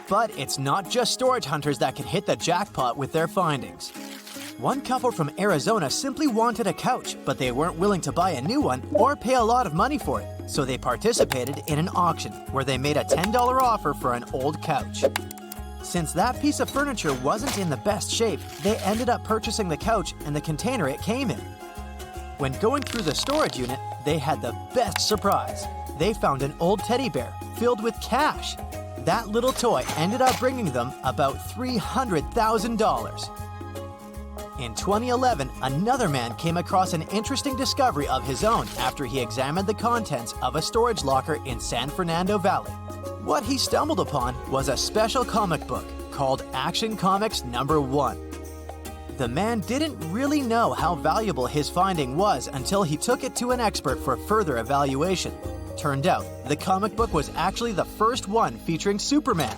But it's not just storage hunters that can hit the jackpot with their findings. One couple from Arizona simply wanted a couch, but they weren't willing to buy a new one or pay a lot of money for it, so they participated in an auction where they made a $10 offer for an old couch. Since that piece of furniture wasn't in the best shape, they ended up purchasing the couch and the container it came in. When going through the storage unit, they had the best surprise. They found an old teddy bear filled with cash. That little toy ended up bringing them about $300,000. In 2011, another man came across an interesting discovery of his own after he examined the contents of a storage locker in San Fernando Valley. What he stumbled upon was a special comic book called Action Comics No. 1. The man didn't really know how valuable his finding was until he took it to an expert for further evaluation. Turned out, the comic book was actually the first one featuring Superman.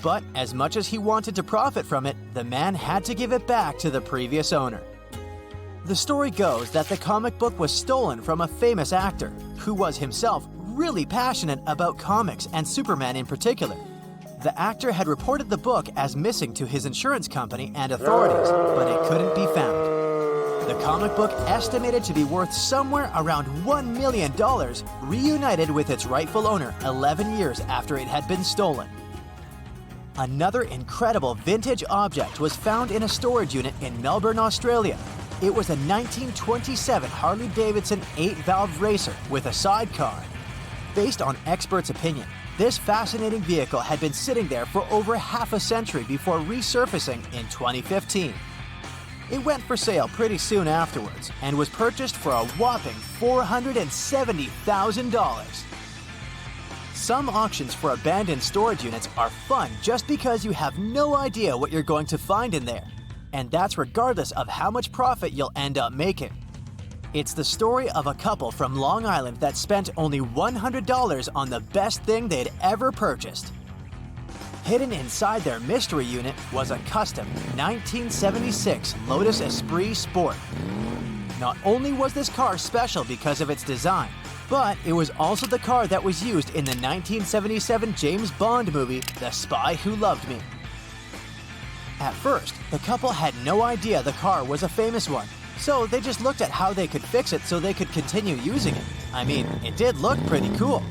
But as much as he wanted to profit from it, the man had to give it back to the previous owner. The story goes that the comic book was stolen from a famous actor, who was himself really passionate about comics and Superman in particular. The actor had reported the book as missing to his insurance company and authorities, but it couldn't be found. The comic book, estimated to be worth somewhere around $1 million, reunited with its rightful owner 11 years after it had been stolen. Another incredible vintage object was found in a storage unit in Melbourne, Australia. It was a 1927 Harley-Davidson 8-valve racer with a sidecar. Based on experts' opinion, this fascinating vehicle had been sitting there for over half a century before resurfacing in 2015. It went for sale pretty soon afterwards and was purchased for a whopping $470,000. Some auctions for abandoned storage units are fun just because you have no idea what you're going to find in there. And that's regardless of how much profit you'll end up making. It's the story of a couple from Long Island that spent only $100 on the best thing they'd ever purchased. Hidden inside their mystery unit was a custom 1976 Lotus Esprit Sport. Not only was this car special because of its design, but it was also the car that was used in the 1977 James Bond movie, The Spy Who Loved Me. At first, the couple had no idea the car was a famous one, so they just looked at how they could fix it so they could continue using it. I mean, it did look pretty cool.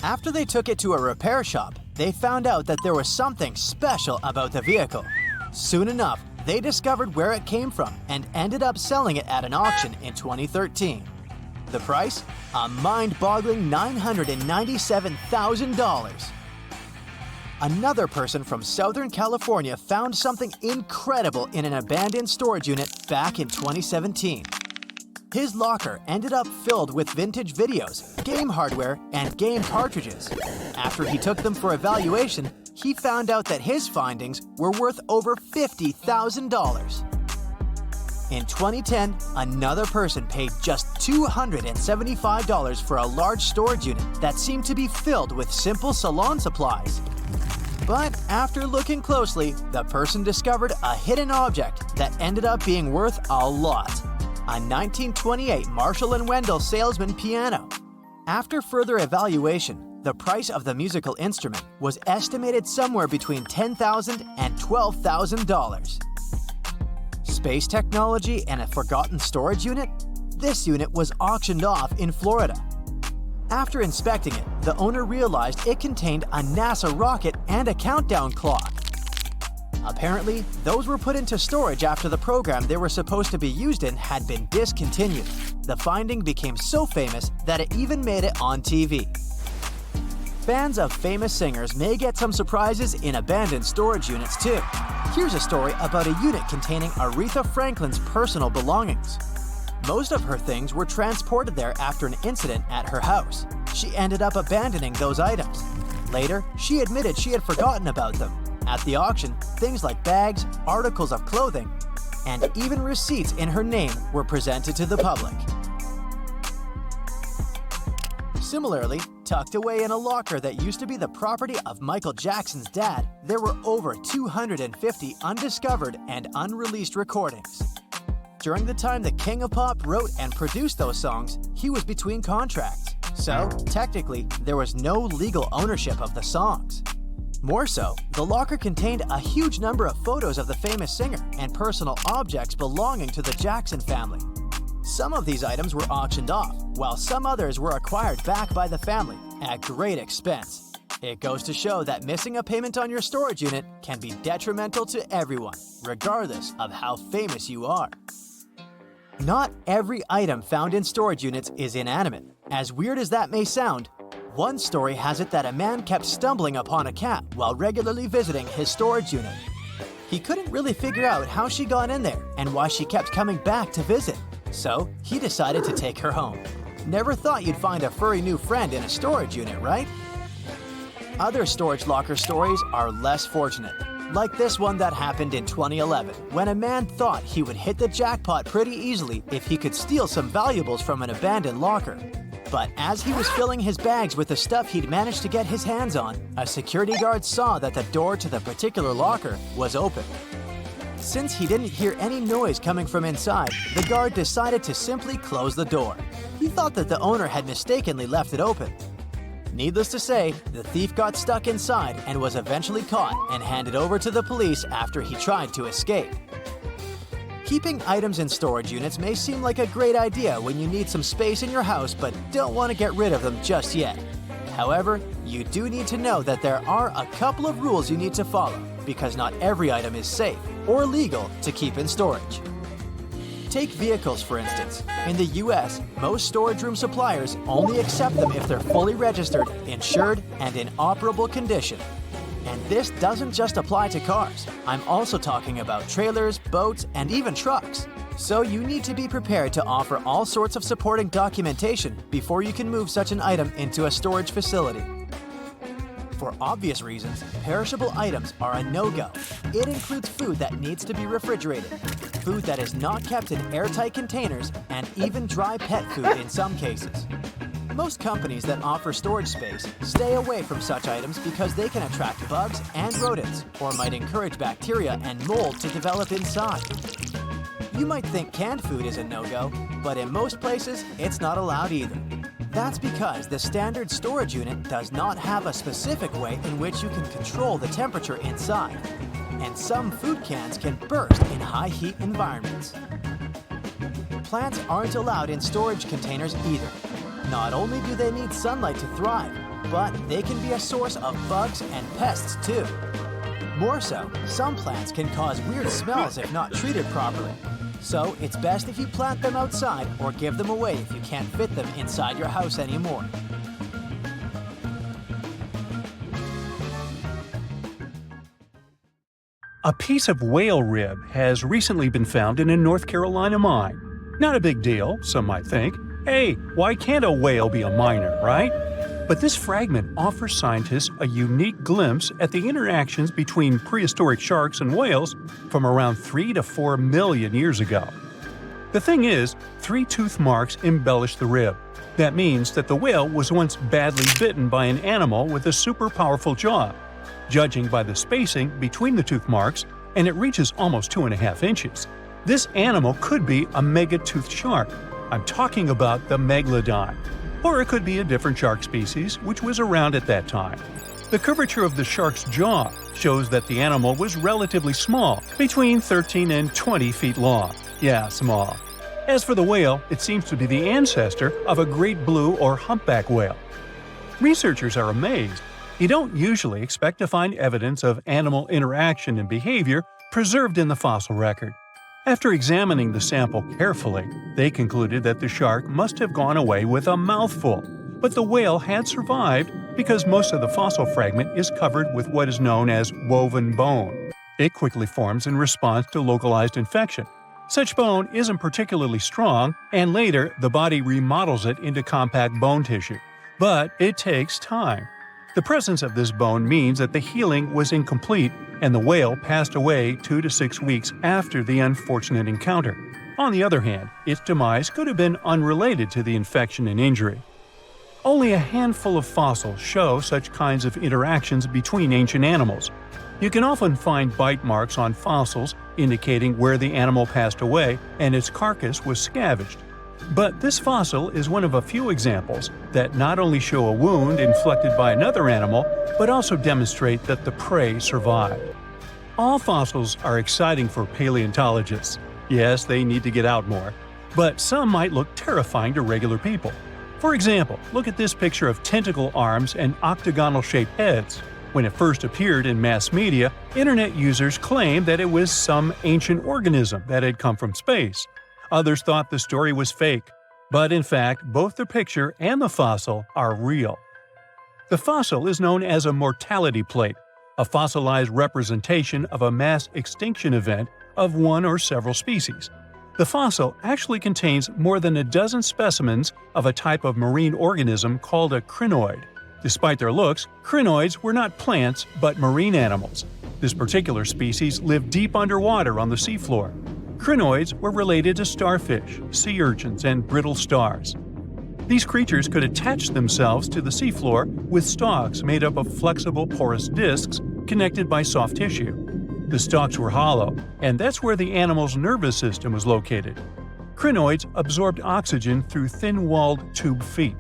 After they took it to a repair shop, they found out that there was something special about the vehicle. Soon enough, they discovered where it came from and ended up selling it at an auction in 2013. The price? A mind-boggling $997,000. Another person from Southern California found something incredible in an abandoned storage unit back in 2017. His locker ended up filled with vintage videos, game hardware, and game cartridges. After he took them for evaluation, he found out that his findings were worth over $50,000. In 2010, another person paid just $275 for a large storage unit that seemed to be filled with simple salon supplies. But after looking closely, the person discovered a hidden object that ended up being worth a lot. A 1928 Marshall & Wendell Salesman piano. After further evaluation, the price of the musical instrument was estimated somewhere between $10,000 and $12,000. Space technology and a forgotten storage unit? This unit was auctioned off in Florida. After inspecting it, the owner realized it contained a NASA rocket and a countdown clock. Apparently, those were put into storage after the program they were supposed to be used in had been discontinued. The finding became so famous that it even made it on TV. Fans of famous singers may get some surprises in abandoned storage units too. Here's a story about a unit containing Aretha Franklin's personal belongings. Most of her things were transported there after an incident at her house. She ended up abandoning those items. Later, she admitted she had forgotten about them. At the auction, things like bags, articles of clothing, and even receipts in her name were presented to the public. Similarly, tucked away in a locker that used to be the property of Michael Jackson's dad, there were over 250 undiscovered and unreleased recordings. During the time the King of Pop wrote and produced those songs, he was between contracts. So, technically, there was no legal ownership of the songs. More so, the locker contained a huge number of photos of the famous singer and personal objects belonging to the Jackson family. Some of these items were auctioned off, while some others were acquired back by the family at great expense. It goes to show that missing a payment on your storage unit can be detrimental to everyone, regardless of how famous you are. Not every item found in storage units is inanimate. As weird as that may sound, one story has it that a man kept stumbling upon a cat while regularly visiting his storage unit. He couldn't really figure out how she got in there and why she kept coming back to visit, so he decided to take her home. Never thought you'd find a furry new friend in a storage unit, right? Other storage locker stories are less fortunate, like this one that happened in 2011, when a man thought he would hit the jackpot pretty easily if he could steal some valuables from an abandoned locker. But as he was filling his bags with the stuff he'd managed to get his hands on, a security guard saw that the door to the particular locker was open. Since he didn't hear any noise coming from inside, the guard decided to simply close the door. He thought that the owner had mistakenly left it open. Needless to say, the thief got stuck inside and was eventually caught and handed over to the police after he tried to escape. Keeping items in storage units may seem like a great idea when you need some space in your house but don't want to get rid of them just yet. However, you do need to know that there are a couple of rules you need to follow, because not every item is safe or legal to keep in storage. Take vehicles, for instance. In the US, most storage room suppliers only accept them if they're fully registered, insured, and in operable condition. And this doesn't just apply to cars. I'm also talking about trailers, boats, and even trucks. So you need to be prepared to offer all sorts of supporting documentation before you can move such an item into a storage facility. For obvious reasons, perishable items are a no-go. It includes food that needs to be refrigerated, food that is not kept in airtight containers, and even dry pet food in some cases. Most companies that offer storage space stay away from such items because they can attract bugs and rodents, or might encourage bacteria and mold to develop inside. You might think canned food is a no-go, but in most places, it's not allowed either. That's because the standard storage unit does not have a specific way in which you can control the temperature inside, and some food cans can burst in high heat environments. Plants aren't allowed in storage containers either. Not only do they need sunlight to thrive, but they can be a source of bugs and pests too. More so, some plants can cause weird smells if not treated properly. So it's best if you plant them outside or give them away if you can't fit them inside your house anymore. A piece of whale rib has recently been found in a North Carolina mine. Not a big deal, some might think. Hey, why can't a whale be a miner, right? But this fragment offers scientists a unique glimpse at the interactions between prehistoric sharks and whales from around 3 to 4 million years ago. The thing is, 3 tooth marks embellish the rib. That means that the whale was once badly bitten by an animal with a super powerful jaw. Judging by the spacing between the tooth marks, and it reaches almost 2.5 inches. This animal could be a mega-toothed shark. I'm talking about the megalodon. Or it could be a different shark species which was around at that time. The curvature of the shark's jaw shows that the animal was relatively small, between 13 and 20 feet long. Yeah, small. As for the whale, it seems to be the ancestor of a great blue or humpback whale. Researchers are amazed. You don't usually expect to find evidence of animal interaction and behavior preserved in the fossil record. After examining the sample carefully, they concluded that the shark must have gone away with a mouthful, but the whale had survived because most of the fossil fragment is covered with what is known as woven bone. It quickly forms in response to localized infection. Such bone isn't particularly strong, and later the body remodels it into compact bone tissue. But it takes time. The presence of this bone means that the healing was incomplete and the whale passed away 2 to 6 weeks after the unfortunate encounter. On the other hand, its demise could have been unrelated to the infection and injury. Only a handful of fossils show such kinds of interactions between ancient animals. You can often find bite marks on fossils indicating where the animal passed away and its carcass was scavenged. But this fossil is one of a few examples that not only show a wound inflicted by another animal, but also demonstrate that the prey survived. All fossils are exciting for paleontologists. Yes, they need to get out more. But some might look terrifying to regular people. For example, look at this picture of tentacle arms and octagonal-shaped heads. When it first appeared in mass media, internet users claimed that it was some ancient organism that had come from space. Others thought the story was fake. But in fact, both the picture and the fossil are real. The fossil is known as a mortality plate, a fossilized representation of a mass extinction event of one or several species. The fossil actually contains more than a dozen specimens of a type of marine organism called a crinoid. Despite their looks, crinoids were not plants but marine animals. This particular species lived deep underwater on the seafloor. Crinoids were related to starfish, sea urchins, and brittle stars. These creatures could attach themselves to the seafloor with stalks made up of flexible porous discs connected by soft tissue. The stalks were hollow, and that's where the animal's nervous system was located. Crinoids absorbed oxygen through thin-walled tube feet.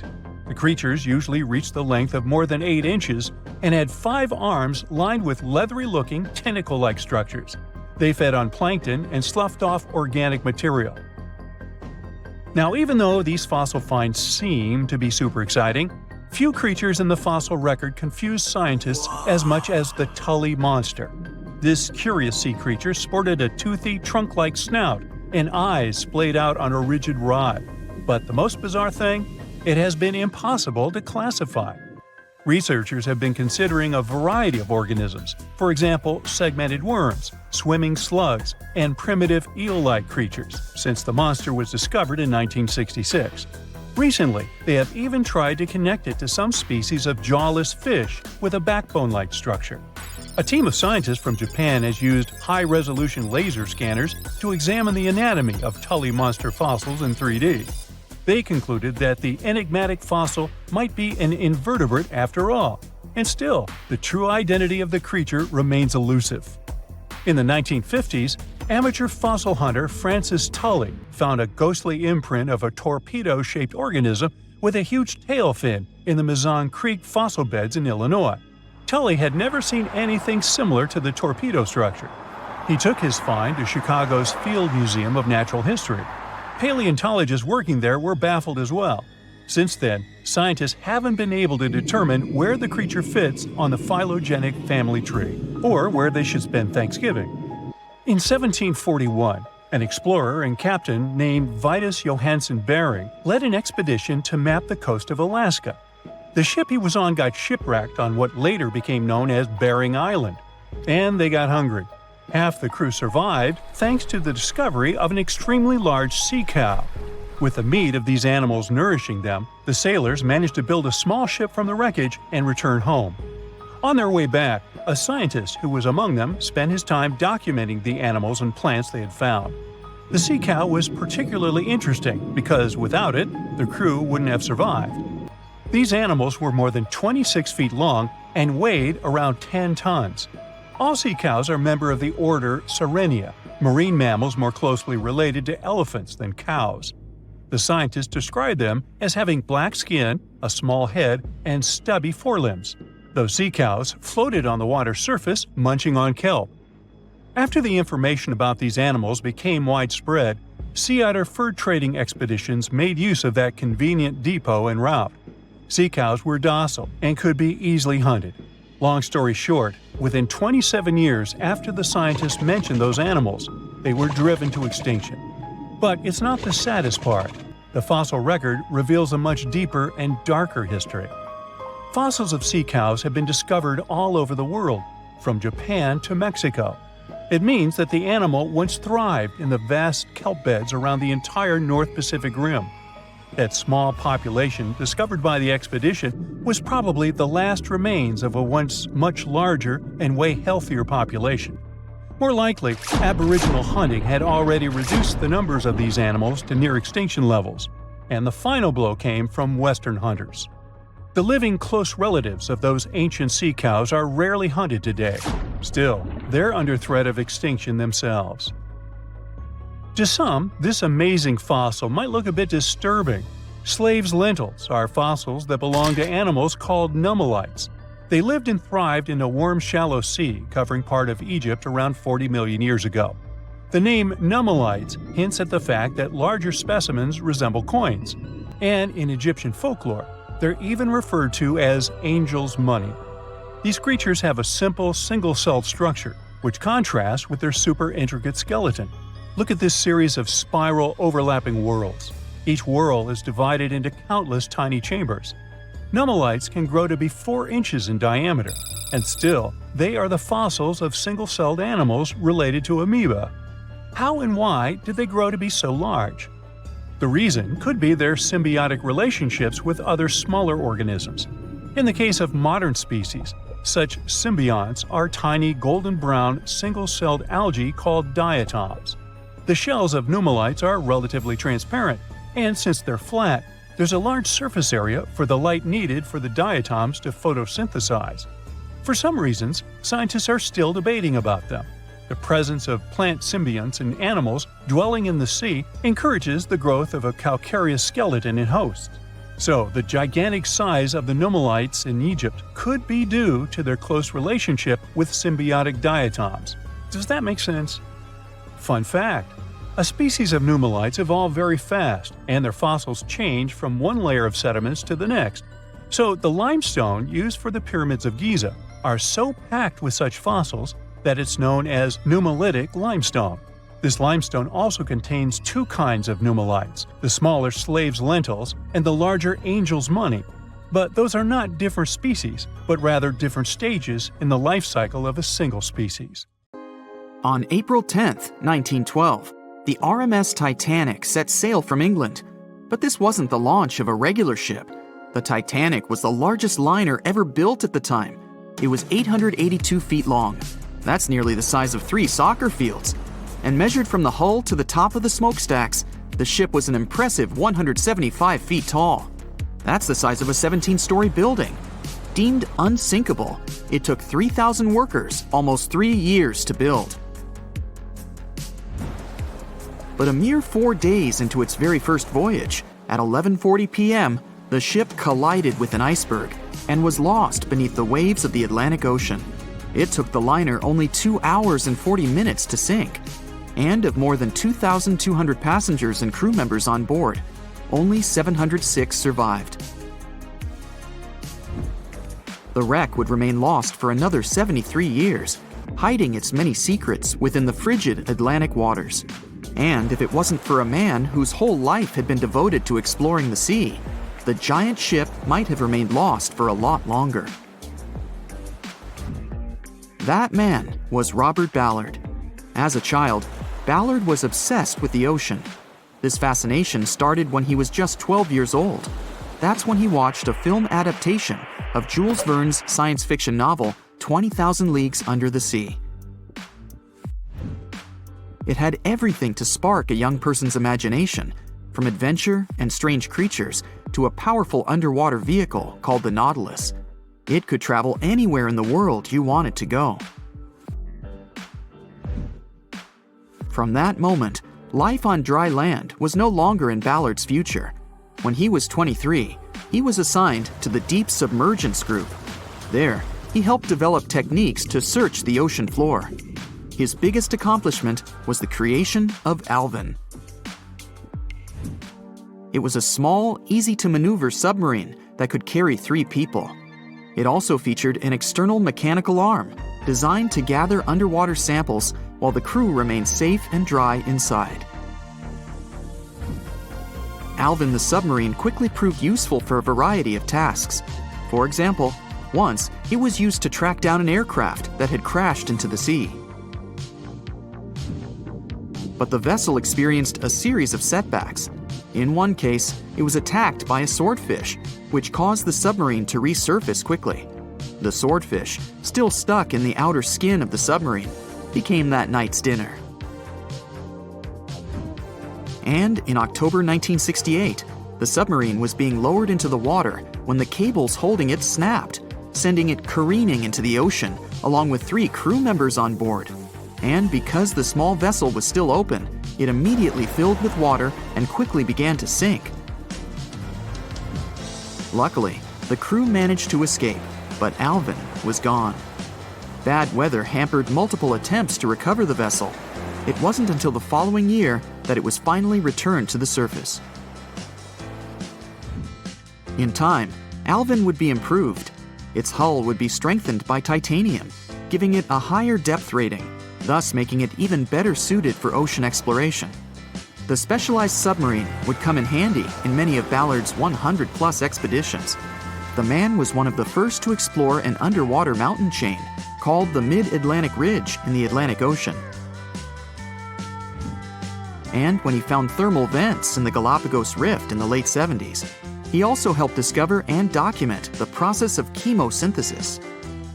The creatures usually reached the length of more than 8 inches and had 5 arms lined with leathery-looking tentacle-like structures. They fed on plankton and sloughed off organic material. Now, even though these fossil finds seem to be super exciting, few creatures in the fossil record confuse scientists as much as the Tully monster. This curious sea creature sported a toothy, trunk-like snout and eyes splayed out on a rigid rod. But the most bizarre thing? It has been impossible to classify. Researchers have been considering a variety of organisms, for example, segmented worms, swimming slugs, and primitive eel-like creatures, since the monster was discovered in 1966. Recently, they have even tried to connect it to some species of jawless fish with a backbone-like structure. A team of scientists from Japan has used high-resolution laser scanners to examine the anatomy of Tully monster fossils in 3D. They concluded that the enigmatic fossil might be an invertebrate after all, and still, the true identity of the creature remains elusive. In the 1950s, amateur fossil hunter Francis Tully found a ghostly imprint of a torpedo-shaped organism with a huge tail fin in the Mizon Creek fossil beds in Illinois. Tully had never seen anything similar to the torpedo structure. He took his find to Chicago's Field Museum of Natural History. Paleontologists working there were baffled as well. Since then, scientists haven't been able to determine where the creature fits on the phylogenetic family tree, or where they should spend Thanksgiving. In 1741, an explorer and captain named Vitus Johansen Bering led an expedition to map the coast of Alaska. The ship he was on got shipwrecked on what later became known as Bering Island, and they got hungry. Half the crew survived thanks to the discovery of an extremely large sea cow. With the meat of these animals nourishing them, the sailors managed to build a small ship from the wreckage and return home. On their way back, a scientist who was among them spent his time documenting the animals and plants they had found. The sea cow was particularly interesting because without it, the crew wouldn't have survived. These animals were more than 26 feet long and weighed around 10 tons. All sea cows are members of the order Sirenia, marine mammals more closely related to elephants than cows. The scientists described them as having black skin, a small head, and stubby forelimbs. Those sea cows floated on the water's surface, munching on kelp. After the information about these animals became widespread, sea otter fur trading expeditions made use of that convenient depot and route. Sea cows were docile and could be easily hunted. Long story short, within 27 years after the scientists mentioned those animals, they were driven to extinction. But it's not the saddest part. The fossil record reveals a much deeper and darker history. Fossils of sea cows have been discovered all over the world, from Japan to Mexico. It means that the animal once thrived in the vast kelp beds around the entire North Pacific Rim. That small population discovered by the expedition was probably the last remains of a once much larger and way healthier population. More likely, Aboriginal hunting had already reduced the numbers of these animals to near extinction levels, and the final blow came from Western hunters. The living close relatives of those ancient sea cows are rarely hunted today. Still, they're under threat of extinction themselves. To some, this amazing fossil might look a bit disturbing. Slaves' lentils are fossils that belong to animals called nummelites. They lived and thrived in a warm, shallow sea covering part of Egypt around 40 million years ago. The name nummelites hints at the fact that larger specimens resemble coins, and in Egyptian folklore, they're even referred to as angel's money. These creatures have a simple, single-celled structure, which contrasts with their super intricate skeleton. Look at this series of spiral overlapping whorls. Each whorl is divided into countless tiny chambers. Nummelites can grow to be 4 inches in diameter, and still, they are the fossils of single-celled animals related to amoeba. How and why did they grow to be so large? The reason could be their symbiotic relationships with other smaller organisms. In the case of modern species, such symbionts are tiny golden-brown single-celled algae called diatoms. The shells of nummelites are relatively transparent, and since they're flat, there's a large surface area for the light needed for the diatoms to photosynthesize. For some reasons, scientists are still debating about them. The presence of plant symbionts in animals dwelling in the sea encourages the growth of a calcareous skeleton in hosts. So, the gigantic size of the nummelites in Egypt could be due to their close relationship with symbiotic diatoms. Does that make sense? Fun fact: a species of nummelites evolve very fast, and their fossils change from one layer of sediments to the next. So, the limestone used for the pyramids of Giza are so packed with such fossils that it's known as nummelitic limestone. This limestone also contains 2 kinds of nummelites, the smaller slave's lentils and the larger angel's money. But those are not different species, but rather different stages in the life cycle of a single species. On April 10, 1912, the RMS Titanic set sail from England. But this wasn't the launch of a regular ship. The Titanic was the largest liner ever built at the time. It was 882 feet long. That's nearly the size of 3 soccer fields. And measured from the hull to the top of the smokestacks, the ship was an impressive 175 feet tall. That's the size of a 17-story building. Deemed unsinkable, it took 3,000 workers almost 3 years to build. But a mere 4 days into its very first voyage, at 11:40 p.m., the ship collided with an iceberg and was lost beneath the waves of the Atlantic Ocean. It took the liner only 2 hours and 40 minutes to sink. And of more than 2,200 passengers and crew members on board, only 706 survived. The wreck would remain lost for another 73 years, hiding its many secrets within the frigid Atlantic waters. And if it wasn't for a man whose whole life had been devoted to exploring the sea, the giant ship might have remained lost for a lot longer. That man was Robert Ballard. As a child, Ballard was obsessed with the ocean. This fascination started when he was just 12 years old. That's when he watched a film adaptation of Jules Verne's science fiction novel 20,000 Leagues Under the Sea. It had everything to spark a young person's imagination, from adventure and strange creatures to a powerful underwater vehicle called the Nautilus. It could travel anywhere in the world you wanted to go. From that moment, life on dry land was no longer in Ballard's future. When he was 23, he was assigned to the Deep Submergence Group. There, he helped develop techniques to search the ocean floor. His biggest accomplishment was the creation of Alvin. It was a small, easy-to-maneuver submarine that could carry 3 people. It also featured an external mechanical arm designed to gather underwater samples while the crew remained safe and dry inside. Alvin the submarine quickly proved useful for a variety of tasks. For example, once it was used to track down an aircraft that had crashed into the sea. But the vessel experienced a series of setbacks. In one case, it was attacked by a swordfish, which caused the submarine to resurface quickly. The swordfish, still stuck in the outer skin of the submarine, became that night's dinner. And in October 1968, the submarine was being lowered into the water when the cables holding it snapped, sending it careening into the ocean along with 3 crew members on board. And because the small vessel was still open, it immediately filled with water and quickly began to sink. Luckily, the crew managed to escape, but Alvin was gone. Bad weather hampered multiple attempts to recover the vessel. It wasn't until the following year that it was finally returned to the surface. In time, Alvin would be improved. Its hull would be strengthened by titanium, giving it a higher depth rating, thus making it even better suited for ocean exploration. The specialized submarine would come in handy in many of Ballard's 100-plus expeditions. The man was one of the first to explore an underwater mountain chain called the Mid-Atlantic Ridge in the Atlantic Ocean. And when he found thermal vents in the Galapagos Rift in the late 70s, he also helped discover and document the process of chemosynthesis.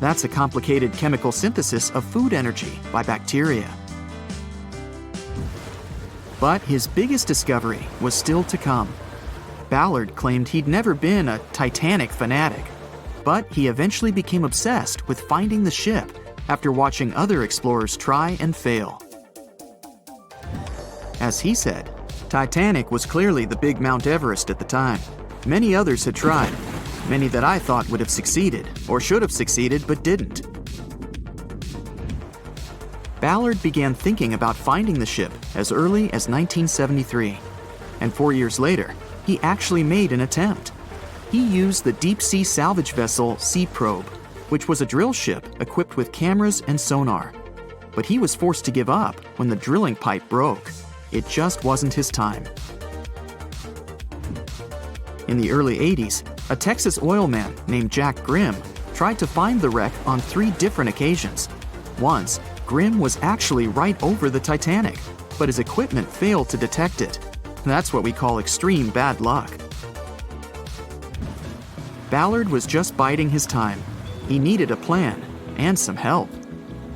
That's a complicated chemical synthesis of food energy by bacteria. But his biggest discovery was still to come. Ballard claimed he'd never been a Titanic fanatic, but he eventually became obsessed with finding the ship after watching other explorers try and fail. As he said, Titanic was clearly the big Mount Everest at the time. Many others had tried, many that I thought would have succeeded, or should have succeeded but didn't. Ballard began thinking about finding the ship as early as 1973, and 4 years later, he actually made an attempt. He used the deep-sea salvage vessel Sea Probe, which was a drill ship equipped with cameras and sonar. But he was forced to give up when the drilling pipe broke. It just wasn't his time. In the early 80s, a Texas oil man named Jack Grimm tried to find the wreck on 3 different occasions. Once, Grimm was actually right over the Titanic, but his equipment failed to detect it. That's what we call extreme bad luck. Ballard was just biding his time. He needed a plan and some help.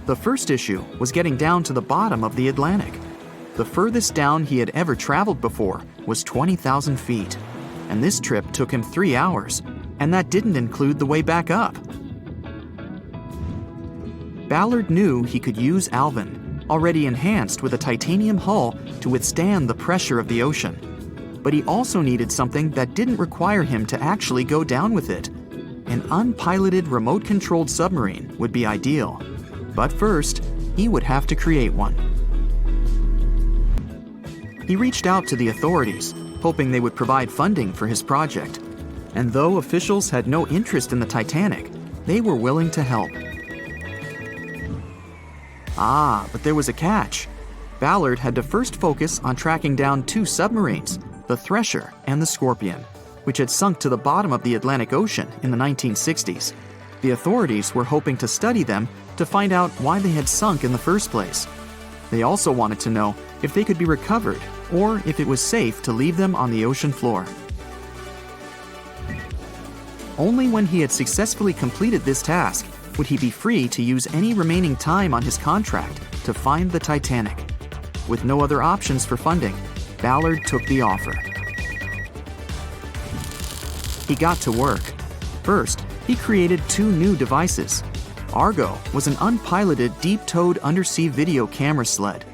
The first issue was getting down to the bottom of the Atlantic. The furthest down he had ever traveled before was 20,000 feet, and this trip took him 3 hours, and that didn't include the way back up. Ballard knew he could use Alvin, already enhanced with a titanium hull, to withstand the pressure of the ocean. But he also needed something that didn't require him to actually go down with it. An unpiloted, remote-controlled submarine would be ideal. But first, he would have to create one. He reached out to the authorities, hoping they would provide funding for his project. And though officials had no interest in the Titanic, they were willing to help. But there was a catch. Ballard had to first focus on tracking down 2 submarines, the Thresher and the Scorpion, which had sunk to the bottom of the Atlantic Ocean in the 1960s. The authorities were hoping to study them to find out why they had sunk in the first place. They also wanted to know if they could be recovered or if it was safe to leave them on the ocean floor. Only when he had successfully completed this task would he be free to use any remaining time on his contract to find the Titanic. With no other options for funding, Ballard took the offer. He got to work. First, he created 2 new devices. Argo was an unpiloted, deep-towed undersea video camera sled.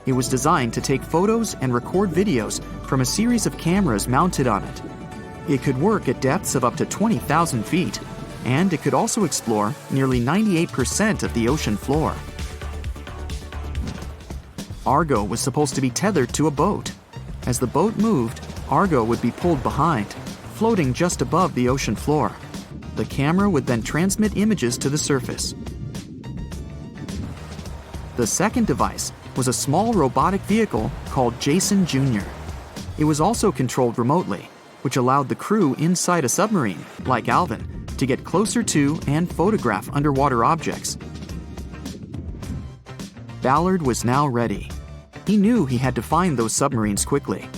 It was designed to take photos and record videos from a series of cameras mounted on it. It could work at depths of up to 20,000 feet, and it could also explore nearly 98% of the ocean floor. Argo was supposed to be tethered to a boat. As the boat moved, Argo would be pulled behind, floating just above the ocean floor. The camera would then transmit images to the surface. The second device was a small robotic vehicle called Jason Jr. It was also controlled remotely, which allowed the crew inside a submarine, like Alvin, to get closer to and photograph underwater objects. Ballard was now ready. He knew he had to find those submarines quickly,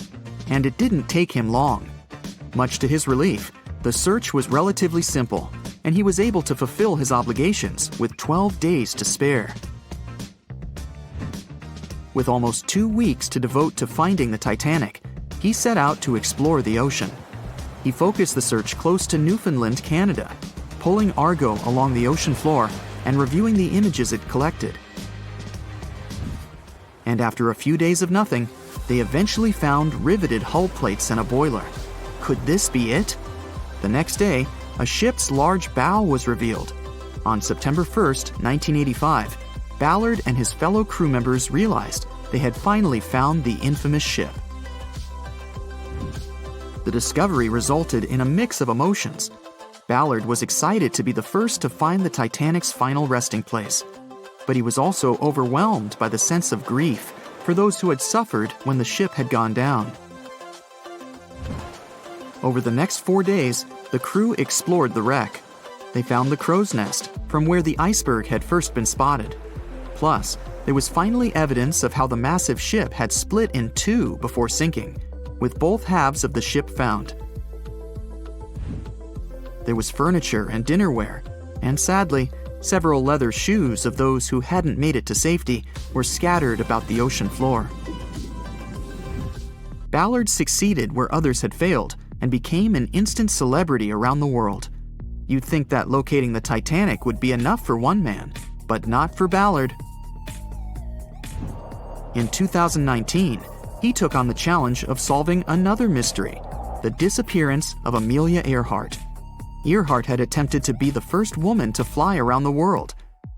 and it didn't take him long. Much to his relief, the search was relatively simple, and he was able to fulfill his obligations with 12 days to spare. With almost 2 weeks to devote to finding the Titanic, he set out to explore the ocean. He focused the search close to Newfoundland, Canada, pulling Argo along the ocean floor and reviewing the images it collected. And after a few days of nothing, they eventually found riveted hull plates and a boiler. Could this be it? The next day, a ship's large bow was revealed. On September 1st, 1985, Ballard and his fellow crew members realized they had finally found the infamous ship. The discovery resulted in a mix of emotions. Ballard was excited to be the first to find the Titanic's final resting place, but he was also overwhelmed by the sense of grief for those who had suffered when the ship had gone down. Over the next 4 days, the crew explored the wreck. They found the crow's nest, from where the iceberg had first been spotted. Plus, there was finally evidence of how the massive ship had split in two before sinking, with both halves of the ship found. There was furniture and dinnerware, and sadly, several leather shoes of those who hadn't made it to safety were scattered about the ocean floor. Ballard succeeded where others had failed and became an instant celebrity around the world. You'd think that locating the Titanic would be enough for one man, but not for Ballard. In 2019, he took on the challenge of solving another mystery, the disappearance of Amelia Earhart. Earhart had attempted to be the first woman to fly around the world.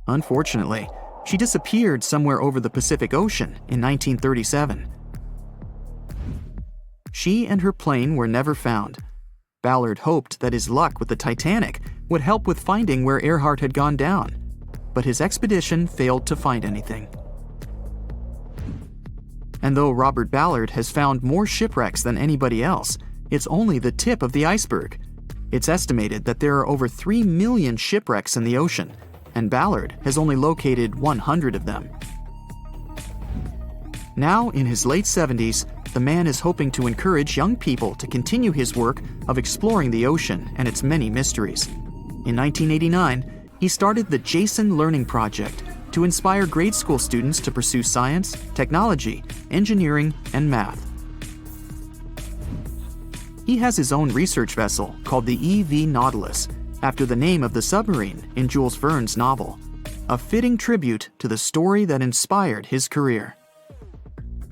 Unfortunately, she disappeared somewhere over the Pacific Ocean in 1937. She and her plane were never found. Ballard hoped that his luck with the Titanic would help with finding where Earhart had gone down, but his expedition failed to find anything. And though Robert Ballard has found more shipwrecks than anybody else, it's only the tip of the iceberg. It's estimated that there are over 3 million shipwrecks in the ocean, and Ballard has only located 100 of them. Now, in his late 70s, the man is hoping to encourage young people to continue his work of exploring the ocean and its many mysteries. In 1989, he started the Jason Learning Project to inspire grade school students to pursue science, technology, engineering, and math. He has his own research vessel called the EV Nautilus, after the name of the submarine in Jules Verne's novel, a fitting tribute to the story that inspired his career.